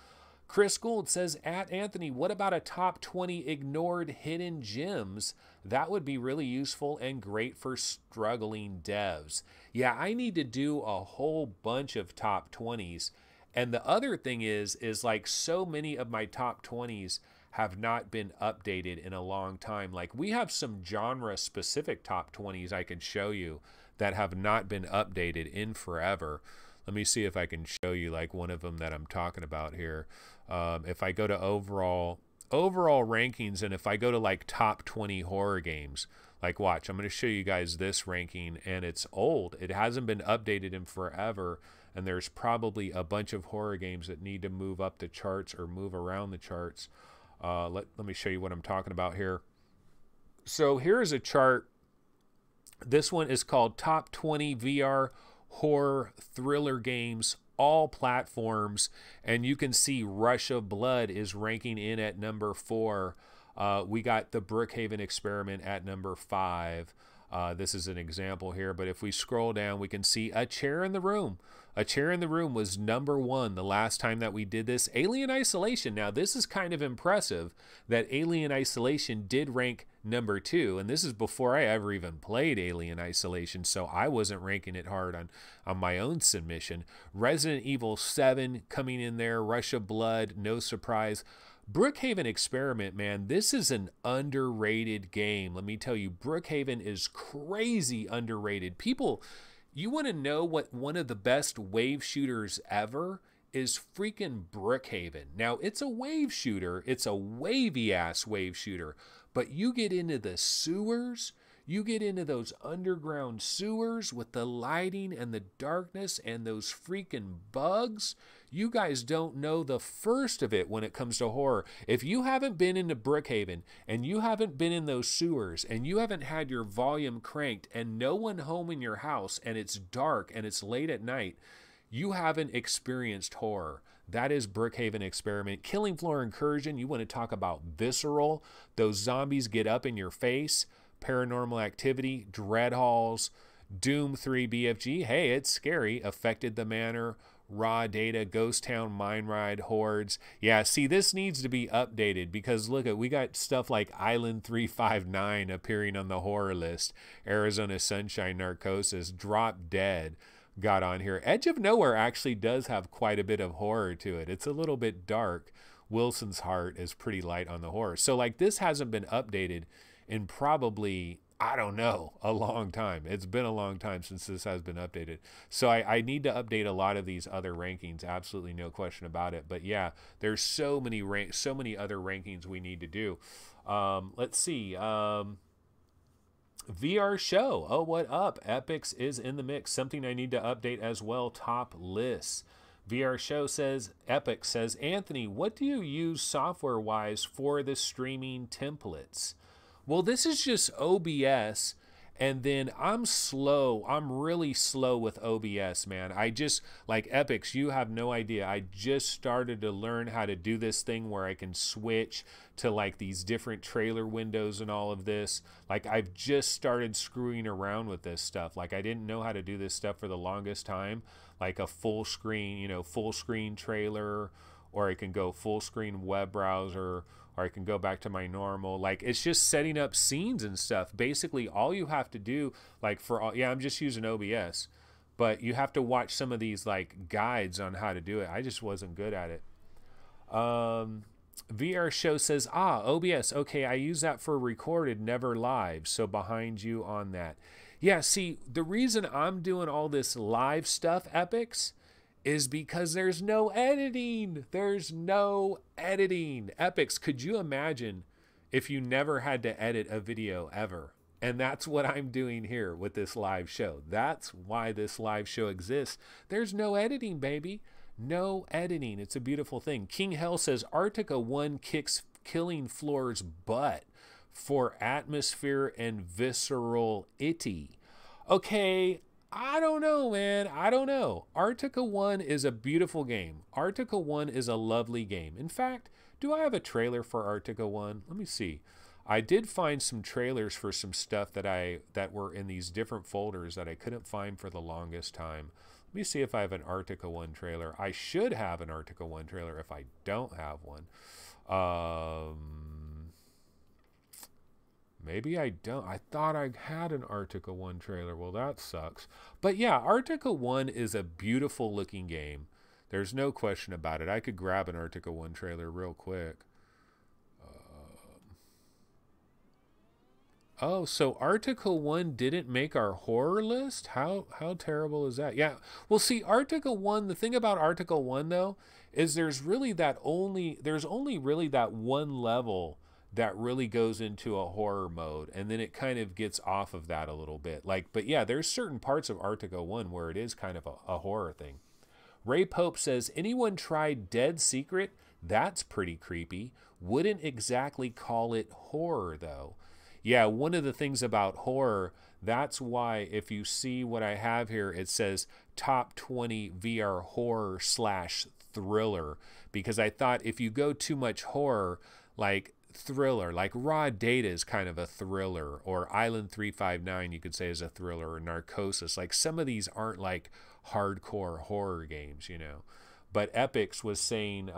[SPEAKER 1] Chris Gould says, at Anthony, what about a top 20 ignored hidden gems? That would be really useful and great for struggling devs. Yeah, I need to do a whole bunch of top 20s. And the other thing is like so many of my top 20s have not been updated in a long time. Like we have some genre specific top 20s I can show you that have not been updated in forever. Let me see if I can show you like one of them that I'm talking about here. If I go to overall rankings and if I go to like top 20 horror games, Like, watch, I'm going to show you guys this ranking, and it's old. It hasn't been updated in forever, and there's probably a bunch of horror games that need to move up the charts or move around the charts. Let me show you what I'm talking about here. So here's a chart. This one is called Top 20 VR Horror Thriller Games, all platforms, and you can see Rush of Blood is ranking in at number 4. We got the Brookhaven Experiment at number 5. This is an example here, but if we scroll down, we can see A Chair in the Room. A Chair in the Room was number 1 the last time that we did this. Alien Isolation. Now, this is kind of impressive that Alien Isolation did rank number 2, and this is before I ever even played Alien Isolation, so I wasn't ranking it hard on my own submission. Resident Evil 7 coming in there. Rush of Blood, no surprise. Brookhaven Experiment, man, this is an underrated game. Let me tell you, Brookhaven is crazy underrated. People, you want to know what one of the best wave shooters ever is? Freaking Brookhaven. Now, it's a wave shooter. It's a wavy-ass wave shooter. But you get into the sewers, you get into those underground sewers with the lighting and the darkness and those freaking bugs. You guys don't know the first of it when it comes to horror. If you haven't been into Brookhaven and you haven't been in those sewers and you haven't had your volume cranked and no one home in your house and it's dark and it's late at night, you haven't experienced horror. That is Brookhaven Experiment. Killing Floor Incursion, you want to talk about visceral. Those zombies get up in your face. Paranormal Activity, Dread Halls, Doom 3 BFG. Hey, it's scary. Affected the Manor, Raw Data, Ghost Town, Mine Ride, Hordes. Yeah, see, this needs to be updated because look at, we got stuff like Island 359 appearing on the horror list. Arizona Sunshine, Narcosis, Drop Dead got on here. Edge of Nowhere actually does have quite a bit of horror to it. It's a little bit dark. Wilson's Heart is pretty light on the horror. So like this hasn't been updated in probably, I don't know, a long time. It's been a long time since this has been updated. So I need to update a lot of these other rankings. Absolutely no question about it. But yeah, there's so many other rankings we need to do. Let's see. VR show. Oh, what up? Epics is in the mix. Something I need to update as well. Top lists. VR show says, Epic says, Anthony, what do you use software-wise for the streaming templates? Well, this is just OBS, and then I'm slow. I'm really slow with OBS, man. I just, like Epics, you have no idea. I just started to learn how to do this thing where I can switch to like these different trailer windows and all of this. Like I've just started screwing around with this stuff. Like I didn't know how to do this stuff for the longest time. Like a full screen, full screen trailer, or I can go full screen web browser, or I can go back to my normal, like it's just setting up scenes and stuff. Basically all you have to do, like I'm just using OBS, but you have to watch some of these like guides on how to do it. I just wasn't good at it. VR show says, OBS, okay, I use that for recorded, never live, so behind you on that. Yeah, see, the reason I'm doing all this live stuff, Epics, is because there's no editing. There's no editing. Epics, could you imagine if you never had to edit a video ever? And that's what I'm doing here with this live show. That's why this live show exists. There's no editing, baby. No editing. It's a beautiful thing. King Hell says, Arctica 1 kicks Killing Floor's butt for atmosphere and visceral itty. Okay, I don't know, man. I don't know. Arctica 1 is a beautiful game. Arctica 1 is a lovely game. In fact, do I have a trailer for Arctica 1? Let me see. I did find some trailers for some stuff that were in these different folders that I couldn't find for the longest time. Let me see if I have an Arctica 1 trailer. I should have an Arctica 1 trailer if I don't have one. Maybe I don't. I thought I had an Arctica 1 trailer. Well, that sucks. But yeah, Arctica 1 is a beautiful looking game. There's no question about it. I could grab an Arctica 1 trailer real quick. Oh, so Arctica 1 didn't make our horror list? How terrible is that? Yeah. Well, see, Arctica 1, the thing about Arctica 1 though is there's only really that one level that really goes into a horror mode, and then it kind of gets off of that a little bit. Like, but yeah, there's certain parts of Arctica 1 where it is kind of a horror thing. Ray Pope says, anyone tried Dead Secret? That's pretty creepy. Wouldn't exactly call it horror, though. Yeah, one of the things about horror, that's why if you see what I have here, it says top 20 VR horror / thriller. Because I thought if you go too much horror, like thriller, like Raw Data is kind of a thriller, or Island 359 you could say is a thriller, or Narcosis. Like some of these aren't like hardcore horror games, you know. But Epix was saying,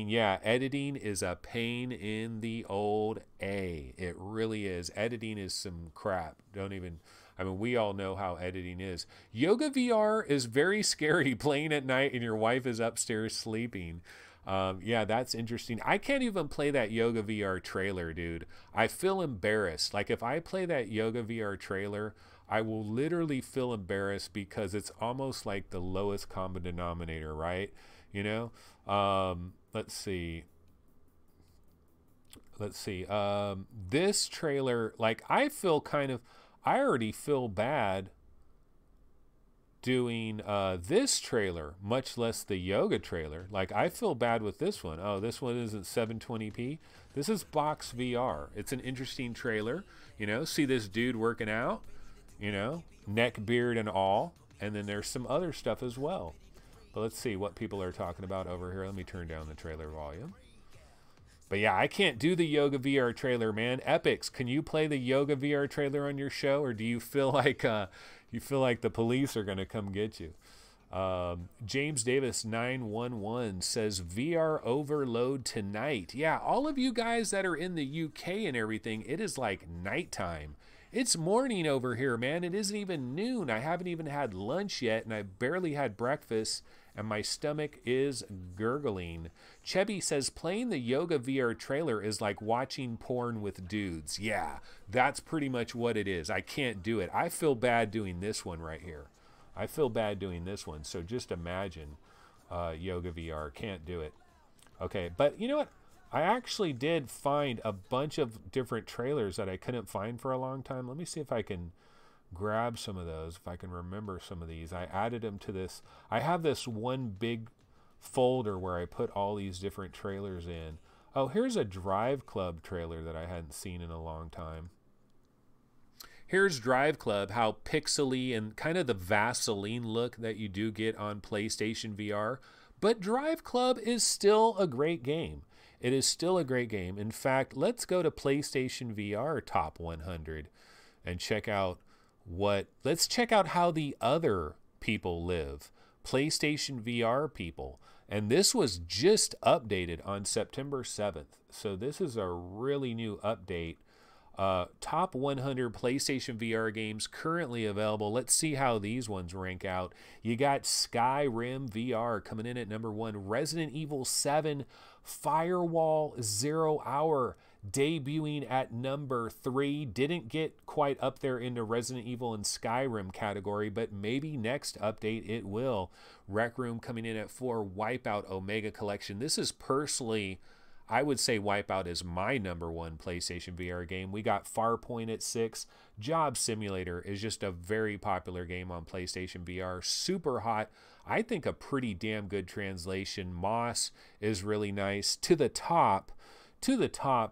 [SPEAKER 1] yeah, editing is a pain in the old A. It really is. Editing is some crap. I mean, we all know how editing is. Yoga VR is very scary playing at night and your wife is upstairs sleeping. Yeah, that's interesting. I can't even play that Yoga VR trailer, dude. I feel embarrassed. Like if I play that Yoga VR trailer, I will literally feel embarrassed because it's almost like the lowest common denominator, right? You know? Let's see. This trailer, like I already feel bad doing this trailer, much less the yoga trailer. Like I feel bad with this one. Oh, this one isn't 720p. This is Box VR. It's an interesting trailer. You know, see this dude working out, you know, neck, beard, and all. And then there's some other stuff as well. But let's see what people are talking about over here. Let me turn down the trailer volume. But yeah, I can't do the Yoga VR trailer, man. Epix, can you play the Yoga VR trailer on your show, or do you feel like the police are gonna come get you? James Davis 911 says VR overload tonight. Yeah, all of you guys that are in the UK and everything, it is like nighttime. It's morning over here, man. It isn't even noon. I haven't even had lunch yet, and I barely had breakfast, and my stomach is gurgling. Chebby says, playing the Yoga VR trailer is like watching porn with dudes. Yeah, that's pretty much what it is. I can't do it. I feel bad doing this one right here. I feel bad doing this one, so just imagine Yoga VR. Can't do it. Okay, but you know what? I actually did find a bunch of different trailers that I couldn't find for a long time. Let me see if I can grab some of those, if I can remember some of these. I added them to this. I have this one big folder where I put all these different trailers in. Oh, here's a Drive Club trailer that I hadn't seen in a long time. Here's Drive Club, how pixely and kind of the Vaseline look that you do get on PlayStation VR. But Drive Club is still a great game. It is still a great game. In fact, let's go to PlayStation VR Top 100 and check out let's check out how the other people live. PlayStation VR people. And this was just updated on September 7th. So this is a really new update. Top 100 PlayStation VR games currently available. Let's see how these ones rank out. You got Skyrim VR coming in at number 1. Resident Evil 7 Firewall 0 Hour debuting at number 3. Didn't get quite up there into Resident Evil and Skyrim category, but maybe next update it will. Rec Room coming in at 4. Wipeout Omega Collection. This is personally, I would say Wipeout is my number 1 PlayStation VR game. We got Farpoint at 6. Job Simulator is just a very popular game on PlayStation VR. Super hot. I think a pretty damn good translation. Moss is really nice. To the Top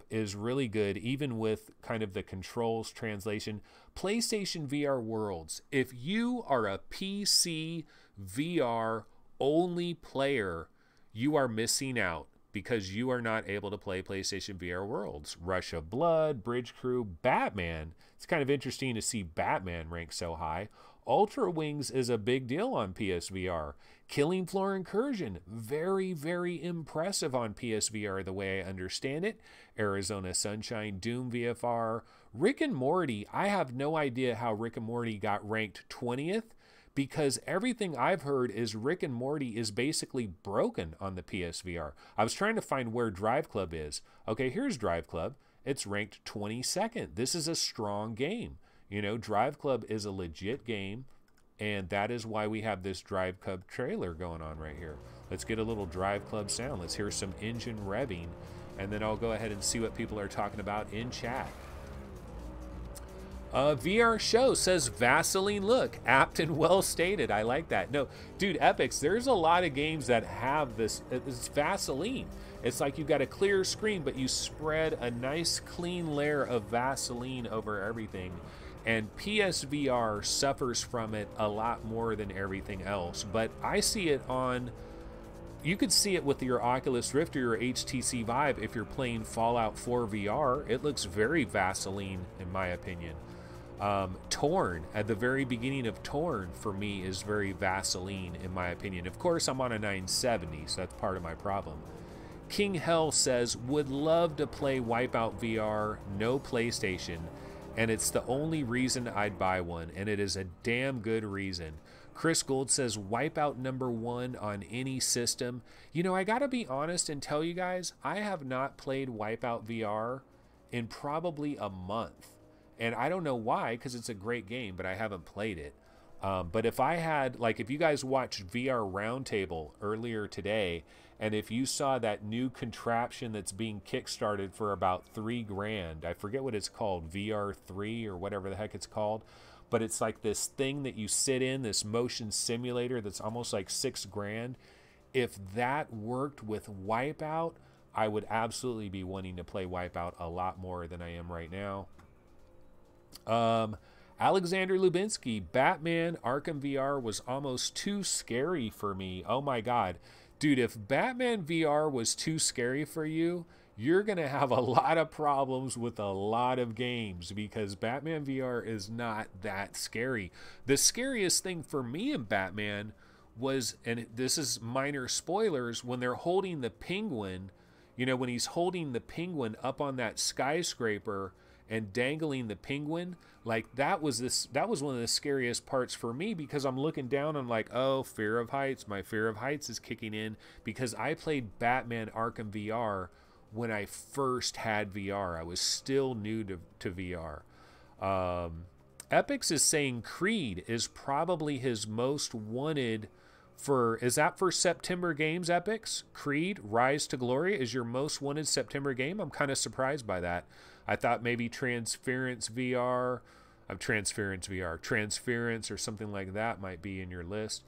[SPEAKER 1] is really good, even with kind of the controls translation. PlayStation VR Worlds. If you are a PC VR only player, you are missing out, because you are not able to play PlayStation VR Worlds. Rush of Blood, Bridge Crew, Batman. It's kind of interesting to see Batman rank so high. Ultra Wings is a big deal on PSVR. Killing Floor Incursion, very, very impressive on PSVR the way I understand it. Arizona Sunshine, Doom VFR. Rick and Morty, I have no idea how Rick and Morty got ranked 20th, because everything I've heard is Rick and Morty is basically broken on the PSVR. I was trying to find where Drive Club is. Okay, here's Drive Club. It's ranked 22nd. This is a strong game. You know, Drive Club is a legit game, and that is why we have this Drive Club trailer going on right here. Let's get a little Drive Club sound. Let's hear some engine revving and then I'll go ahead and see what people are talking about in chat. VR show says Vaseline look. Apt and well stated. I like that. No, dude, Epics, there's a lot of games that have this. It's Vaseline. It's like you've got a clear screen, but you spread a nice clean layer of Vaseline over everything. And PSVR suffers from it a lot more than everything else. But I see it on... You could see it with your Oculus Rift or your HTC Vive if you're playing Fallout 4 VR. It looks very Vaseline, in my opinion. Torn, at the very beginning of Torn, for me, is very Vaseline, in my opinion. Of course, I'm on a 970, so that's part of my problem. King Hell says, would love to play Wipeout VR, no PlayStation, and it's the only reason I'd buy one, and it is a damn good reason. Chris Gold says, Wipeout #1 on any system. You know, I gotta be honest and tell you guys, I have not played Wipeout VR in probably a month. And I don't know why, because it's a great game, but I haven't played it. But if I had, like, if you guys watched VR Roundtable earlier today, and if you saw that new contraption that's being kickstarted for about $3,000, I forget what it's called, VR3 or whatever the heck it's called, but it's like this thing that you sit in, this motion simulator that's almost like $6,000. If that worked with Wipeout, I would absolutely be wanting to play Wipeout a lot more than I am right now. Alexander Lubinsky, Batman Arkham VR was almost too scary for me. Oh my god. Dude, if Batman VR was too scary for you, you're going to have a lot of problems with a lot of games, because Batman VR is not that scary. The scariest thing for me in Batman was, and this is minor spoilers, when they're holding the Penguin, you know, when he's holding the Penguin up on that skyscraper and dangling the Penguin, like that was one of the scariest parts for me, because I'm looking down, I'm like, oh, fear of heights. My fear of heights is kicking in, because I played Batman Arkham VR when I first had VR. I was still new to VR. Epix is saying Creed is probably his most wanted for, is that for September games, Epix? Creed, Rise to Glory is your most wanted September game? I'm kind of surprised by that. I thought maybe Transference VR or something like that might be in your list.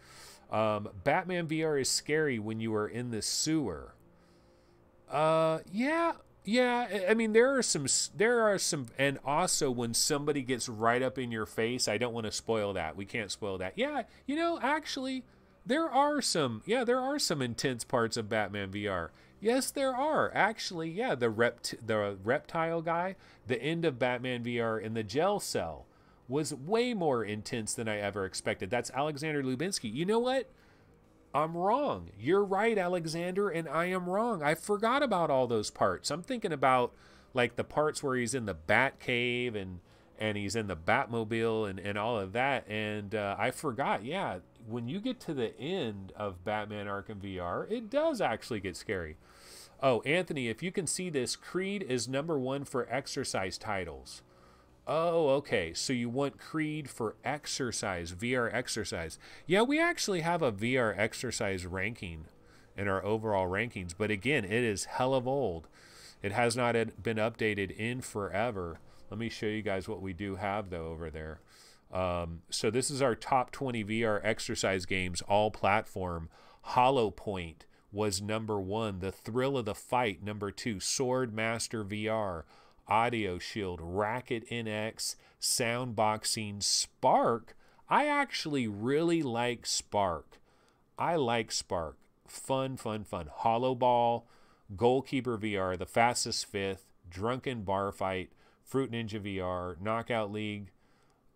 [SPEAKER 1] Batman VR is scary when you are in the sewer. Yeah. I mean, there are some, and also when somebody gets right up in your face, I don't want to spoil that. We can't spoil that. Yeah, you know, actually, there are some intense parts of Batman VR. Yes, there are. Actually, yeah, the reptile guy, the end of Batman VR in the jail cell was way more intense than I ever expected. That's Alexander Lubinsky. You know what? I'm wrong. You're right, Alexander, and I am wrong. I forgot about all those parts. I'm thinking about like the parts where he's in the Bat Cave and he's in the Batmobile and all of that. And I forgot, yeah, when you get to the end of Batman Arkham VR, it does actually get scary. Oh, Anthony, if you can see this, Creed is #1 for exercise titles. Oh, okay. So you want Creed for exercise, VR exercise. Yeah, we actually have a VR exercise ranking in our overall rankings. But again, it is hell of old. It has not been updated in forever. Let me show you guys what we do have, though, over there. So this is our top 20 VR exercise games, all platform. Hollow Point was #1. The Thrill of the Fight, #2. Sword Master VR. Audio Shield, Racket NX, Soundboxing, Spark. I actually really like Spark. I like Spark. Fun. Hollow Ball, Goalkeeper VR, The Fastest Fifth, Drunken Bar Fight, Fruit Ninja VR, Knockout League,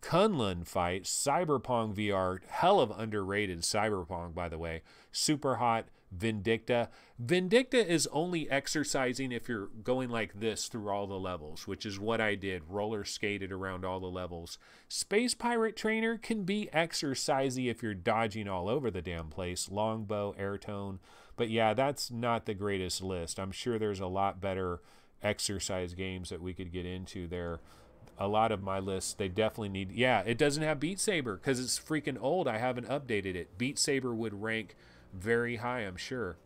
[SPEAKER 1] Kunlun Fight, Cyberpunk VR, hell of underrated Cyberpunk, by the way, Super Hot, Vindicta. Vindicta is only exercising if you're going like this through all the levels, which is what I did, roller skated around all the levels. Space Pirate Trainer can be exercisey if you're dodging all over the damn place. Longbow, Airtone. But yeah, that's not the greatest list. I'm sure there's a lot better exercise games that we could get into there. A lot of my lists, they definitely need... Yeah, it doesn't have Beat Saber because it's freaking old. I haven't updated it. Beat Saber would rank very high, I'm sure.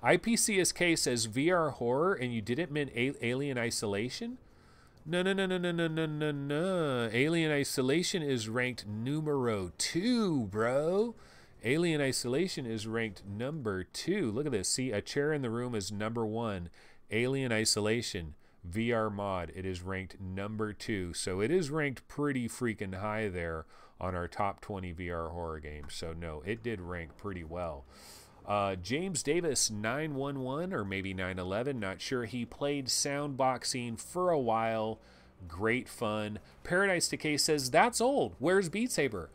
[SPEAKER 1] IPCSK says VR horror, and you didn't mean Alien Isolation? No, no, no, no, no, no, no, no, no. Alien Isolation is ranked numero 2, bro. Alien Isolation is ranked number 2. Look at this. See, A Chair in the Room is number 1. Alien Isolation, VR mod, it is ranked number 2. So it is ranked pretty freaking high there on our top 20 VR horror games. So no, it did rank pretty well. James Davis 911 or maybe 911, not sure. He played soundboxing for a while. Great fun. Paradise Decay says, that's old. Where's Beat Saber?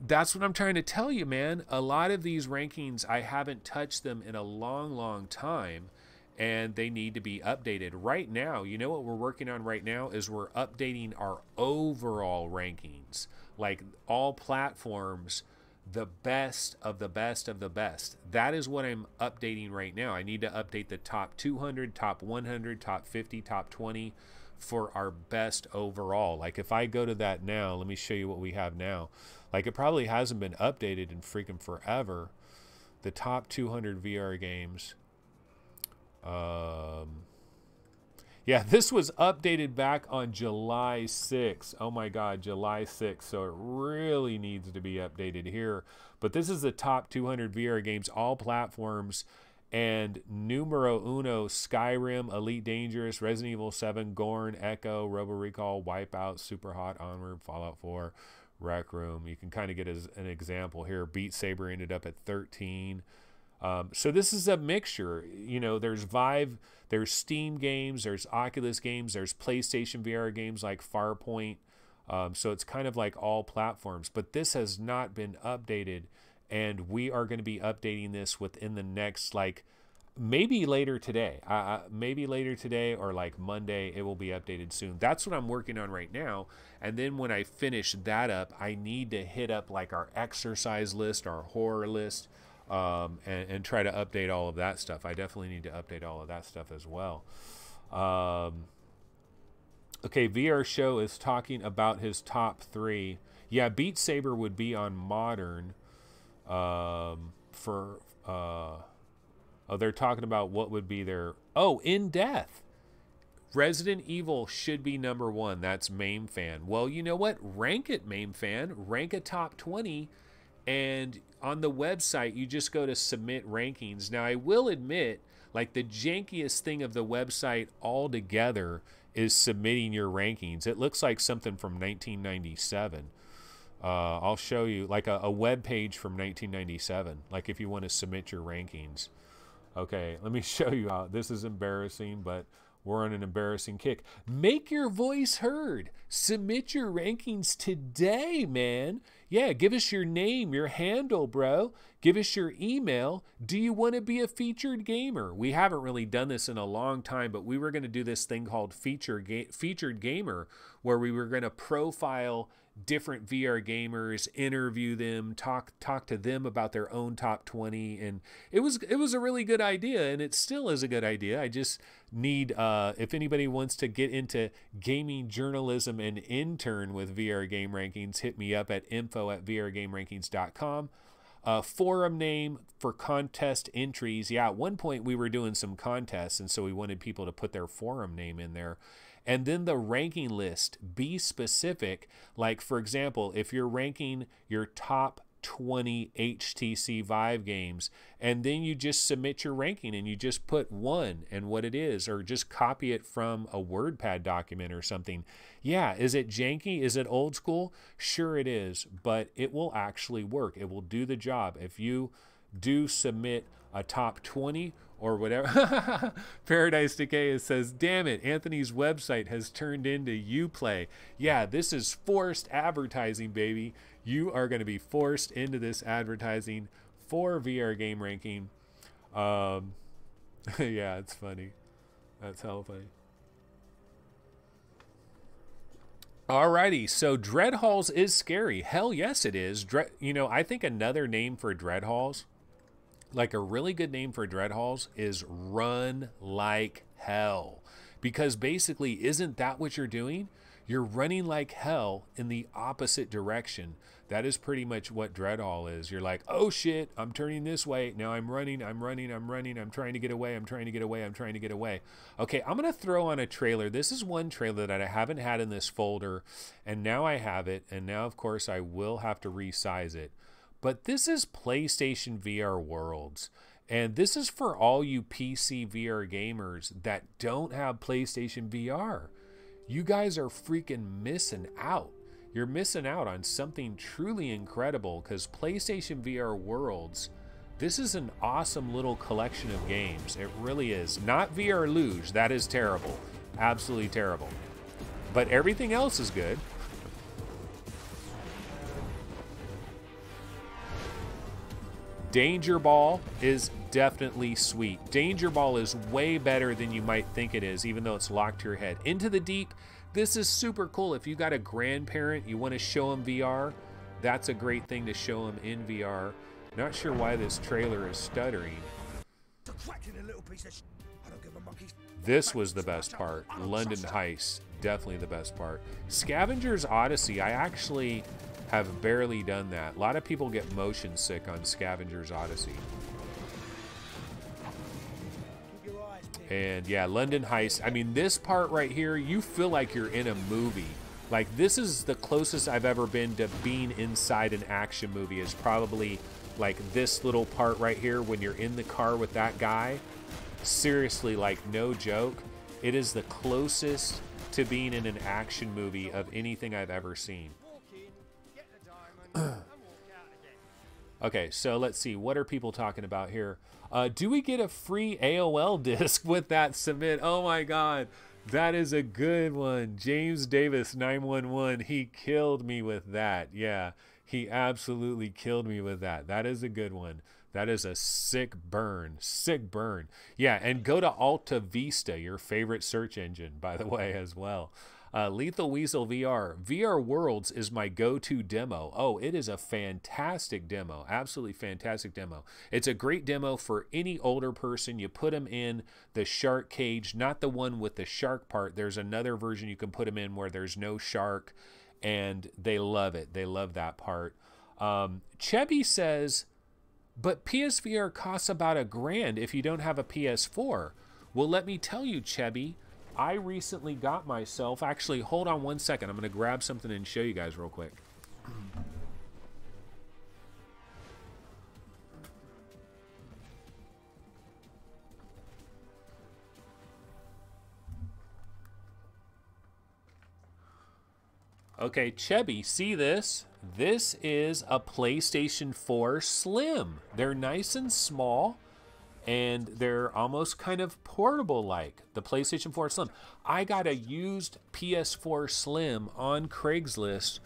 [SPEAKER 1] That's what I'm trying to tell you, man. A lot of these rankings, I haven't touched them in a long, long time, and they need to be updated. Right now, you know what we're working on right now is we're updating our overall rankings. Like all platforms, the best of the best of the best. That is what I'm updating right now. I need to update the top 200, top 100, top 50, top 20 for our best overall. Like if I go to that now, let me show you what we have now. Like it probably hasn't been updated in freaking forever. The top 200 VR games. Yeah, this was updated back on July 6th. Oh my God, July 6th. So it really needs to be updated here. But this is the top 200 VR games, all platforms. And numero uno, Skyrim, Elite Dangerous, Resident Evil 7, Gorn, Echo, Robo Recall, Wipeout, Super Hot, Onward, Fallout 4, Rec Room. You can kind of get as an example here. Beat Saber ended up at 13. So this is a mixture. You know, there's Vive, there's Steam games, there's Oculus games, there's PlayStation VR games like Farpoint. So it's kind of like all platforms. But this has not been updated, and we are going to be updating this within the next, like, maybe later today. Maybe later today or like Monday, it will be updated soon. That's what I'm working on right now. And then when I finish that up, I need to hit up like our exercise list, our horror list, and try to update all of that stuff. I definitely need to update all of that stuff as well. Okay, VR Show is talking about his top 3. Yeah, Beat Saber would be on modern. They're talking about what would be their... Oh, In Death. Resident Evil should be number 1. That's MAME Fan. Well, you know what? Rank it, MAME Fan. Rank a top 20. And on the website, you just go to submit rankings. Now, I will admit, like the jankiest thing of the website altogether is submitting your rankings. It looks like something from 1997. I'll show you like a web page from 1997. Like if you want to submit your rankings. Okay, let me show you how. This is embarrassing, but we're on an embarrassing kick. Make your voice heard. Submit your rankings today, man. Yeah, give us your name, your handle, bro. Give us your email. Do you want to be a featured gamer? We haven't really done this in a long time, but we were going to do this thing called featured gamer, where we were going to profile different VR gamers, interview them, talk to them about their own top 20, and it was a really good idea, and it still is a good idea. I just need if anybody wants to get into gaming journalism and intern with VR Game Rankings, hit me up at info@vrgamerankings.com. Forum name for contest entries. Yeah, at one point we were doing some contests, and so we wanted people to put their forum name in there. And then the ranking list, be specific. Like, for example, if you're ranking your top 20 HTC Vive games, and then you just submit your ranking and you just put 1 and what it is, or just copy it from a WordPad document or something. Yeah, is it janky? Is it old school? Sure it is, but it will actually work. It will do the job. If you do submit a top 20 or whatever. Paradise Decay says, damn it, Anthony's website has turned into Uplay. Yeah, this is forced advertising, baby. You are going to be forced into this advertising for VR Game Ranking. Yeah, it's funny. That's hella funny. Alrighty, so Dread Halls is scary. Hell yes, it is. You know, I think another name for Dread Halls, like a really good name for Dread Halls, is Run Like Hell. Because basically, isn't that what you're doing? You're running like hell in the opposite direction. That is pretty much what Dreadhall is. You're like, oh shit, I'm turning this way. Now I'm running. I'm trying to get away. I'm trying to get away. Okay, I'm going to throw on a trailer. This is one trailer that I haven't had in this folder, and now I have it. And now, of course, I will have to resize it. But this is PlayStation VR Worlds. And this is for all you PC VR gamers that don't have PlayStation VR. You guys are freaking missing out. You're missing out on something truly incredible, because PlayStation VR Worlds, this is an awesome little collection of games. It really is. Not VR Luge. That is terrible. Absolutely terrible. But everything else is good. Danger Ball is definitely sweet. Danger Ball is way better than you might think it is, even though it's locked to your head. Into the Deep, this is super cool. If you got a grandparent, you want to show them VR, that's a great thing to show them in VR. Not sure why this trailer is stuttering. This was the best part. London Heist, definitely the best part. Scavenger's Odyssey, I actually have barely done that. A lot of people get motion sick on Scavenger's Odyssey. And yeah, London Heist. I mean, this part right here, you feel like you're in a movie. Like, this is the closest I've ever been to being inside an action movie, is probably like this little part right here when you're in the car with that guy. Seriously, like, no joke. It is the closest to being in an action movie of anything I've ever seen. Okay, so let's see. What are people talking about here? Do we get a free AOL disc with that submit? Oh my God, that is a good one. James Davis 911. He killed me with that. Yeah, he absolutely killed me with that. That is a good one. That is a sick burn. Sick burn. Yeah, and go to Alta Vista, your favorite search engine, by the way, as well. Lethal Weasel VR. VR Worlds is my go-to demo. Oh, it is a fantastic demo. Absolutely fantastic demo. It's a great demo for any older person. You put them in the shark cage, not the one with the shark part. There's another version you can put them in where there's no shark, and they love it. They love that part. Chebby says, but PSVR costs about $1,000 if you don't have a PS4. Well, let me tell you, Chebby, I recently got myself, actually, hold on one second. I'm going to grab something and show you guys real quick. Okay, Chebby, see this? This is a PlayStation 4 Slim. They're nice and small, and they're almost kind of portable-like, the PlayStation 4 Slim. I got a used PS4 Slim on Craigslist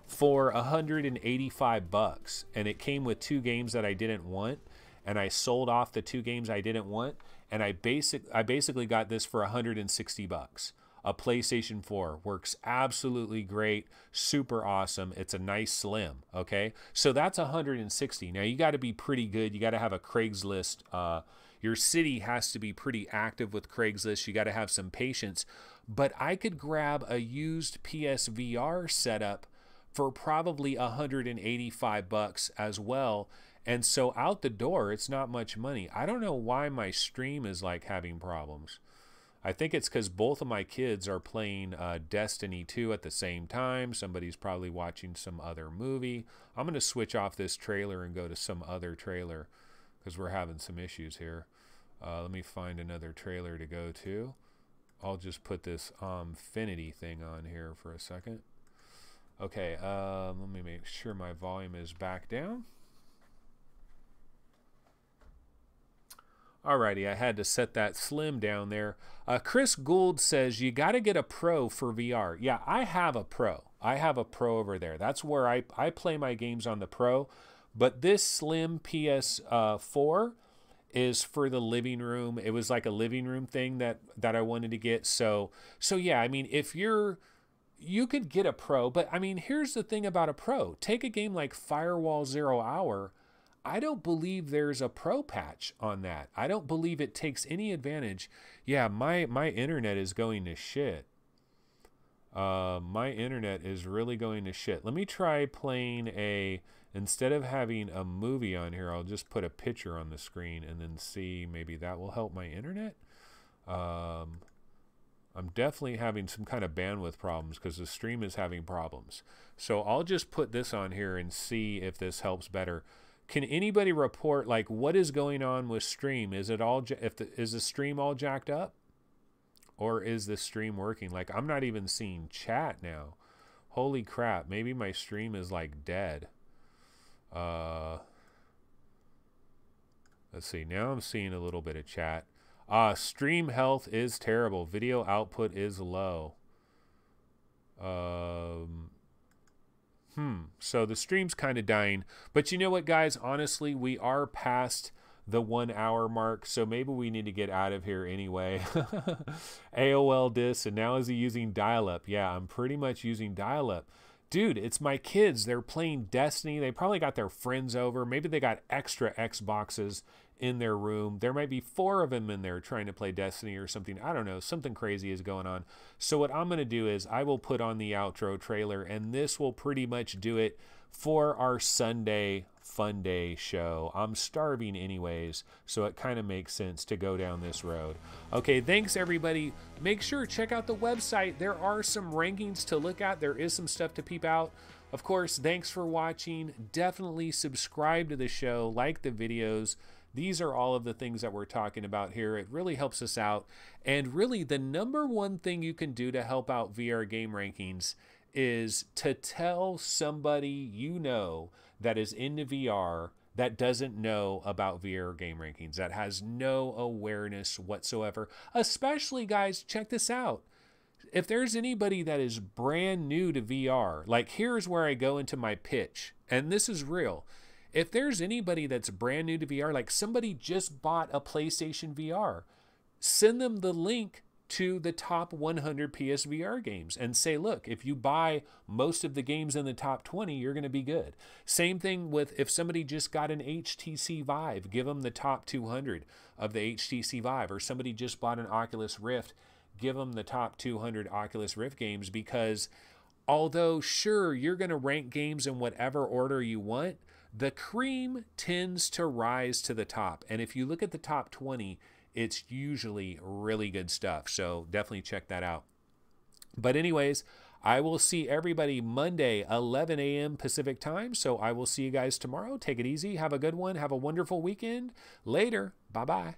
[SPEAKER 1] for $185, and it came with 2 games that I didn't want, and I sold off the 2 games I didn't want, and I basically got this for $160. A PlayStation 4 works absolutely great, super awesome. It's a nice Slim, okay? So that's $160. Now you got to be pretty good. You got to have a Craigslist. Your city has to be pretty active with Craigslist. You got to have some patience. But I could grab a used PSVR setup for probably $185 as well. And so out the door, it's not much money. I don't know why my stream is like having problems. I think it's because both of my kids are playing Destiny 2 at the same time. Somebody's probably watching some other movie. I'm going to switch off this trailer and go to some other trailer because we're having some issues here. Let me find another trailer to go to. I'll just put this Infinity thing on here for a second. Okay, let me make sure my volume is back down. Alrighty, I had to set that Slim down there. Chris Gould says, you got to get a Pro for VR. Yeah, I have a Pro. I have a Pro over there. That's where I play my games on the Pro. But this Slim PS4 is for the living room. It was like a living room thing that I wanted to get. So yeah, I mean, if you could get a Pro. But, I mean, here's the thing about a Pro. Take a game like Firewall 0 Hour. I don't believe there's a Pro patch on that. I don't believe it takes any advantage. Yeah, my internet is going to shit. My internet is really going to shit. Let me try playing instead of having a movie on here, I'll just put a picture on the screen and then see, maybe that will help my internet. I'm definitely having some kind of bandwidth problems because the stream is having problems. So I'll just put this on here and see if this helps better. Can anybody report, like, what is going on with stream? Is it all, is the stream all jacked up? Or is the stream working? Like, I'm not even seeing chat now. Holy crap. Maybe my stream is like dead. Let's see. Now I'm seeing a little bit of chat. Stream health is terrible. Video output is low. So the stream's kind of dying. But you know what, guys? Honestly, we are past the 1 hour mark, so maybe we need to get out of here anyway. AOL dis, and now is he using dial-up? Yeah, I'm pretty much using dial-up. Dude, it's my kids. They're playing Destiny. They probably got their friends over. Maybe they got extra Xboxes in their room. There might be 4 of them in there trying to play Destiny or something. I don't know. Something crazy is going on. So what I'm going to do is I will put on the outro trailer, and this will pretty much do it for our Sunday Fun Day show. I'm starving anyways, so it kind of makes sense to go down this road. Okay, thanks everybody. Make sure to check out the website. There are some rankings to look at. There is some stuff to peep out. Of course, thanks for watching. Definitely subscribe to the show, like the videos. These are all of the things that we're talking about here. It really helps us out. And really, the #1 thing you can do to help out VR Game Rankings is to tell somebody you know that is into VR that doesn't know about VR Game Rankings, that has no awareness whatsoever. Especially, guys, check this out. If there's anybody that is brand new to VR, like here's where I go into my pitch, and this is real. If there's anybody that's brand new to VR, like somebody just bought a PlayStation VR, send them the link to the top 100 PSVR games and say, look, if you buy most of the games in the top 20, you're going to be good. Same thing with if somebody just got an HTC Vive, give them the top 200 of the HTC Vive, or somebody just bought an Oculus Rift, give them the top 200 Oculus Rift games, because although sure, you're going to rank games in whatever order you want, the cream tends to rise to the top. And if you look at the top 20, it's usually really good stuff. So definitely check that out. But anyways, I will see everybody Monday, 11 a.m. Pacific time. So I will see you guys tomorrow. Take it easy. Have a good one. Have a wonderful weekend. Later. Bye-bye.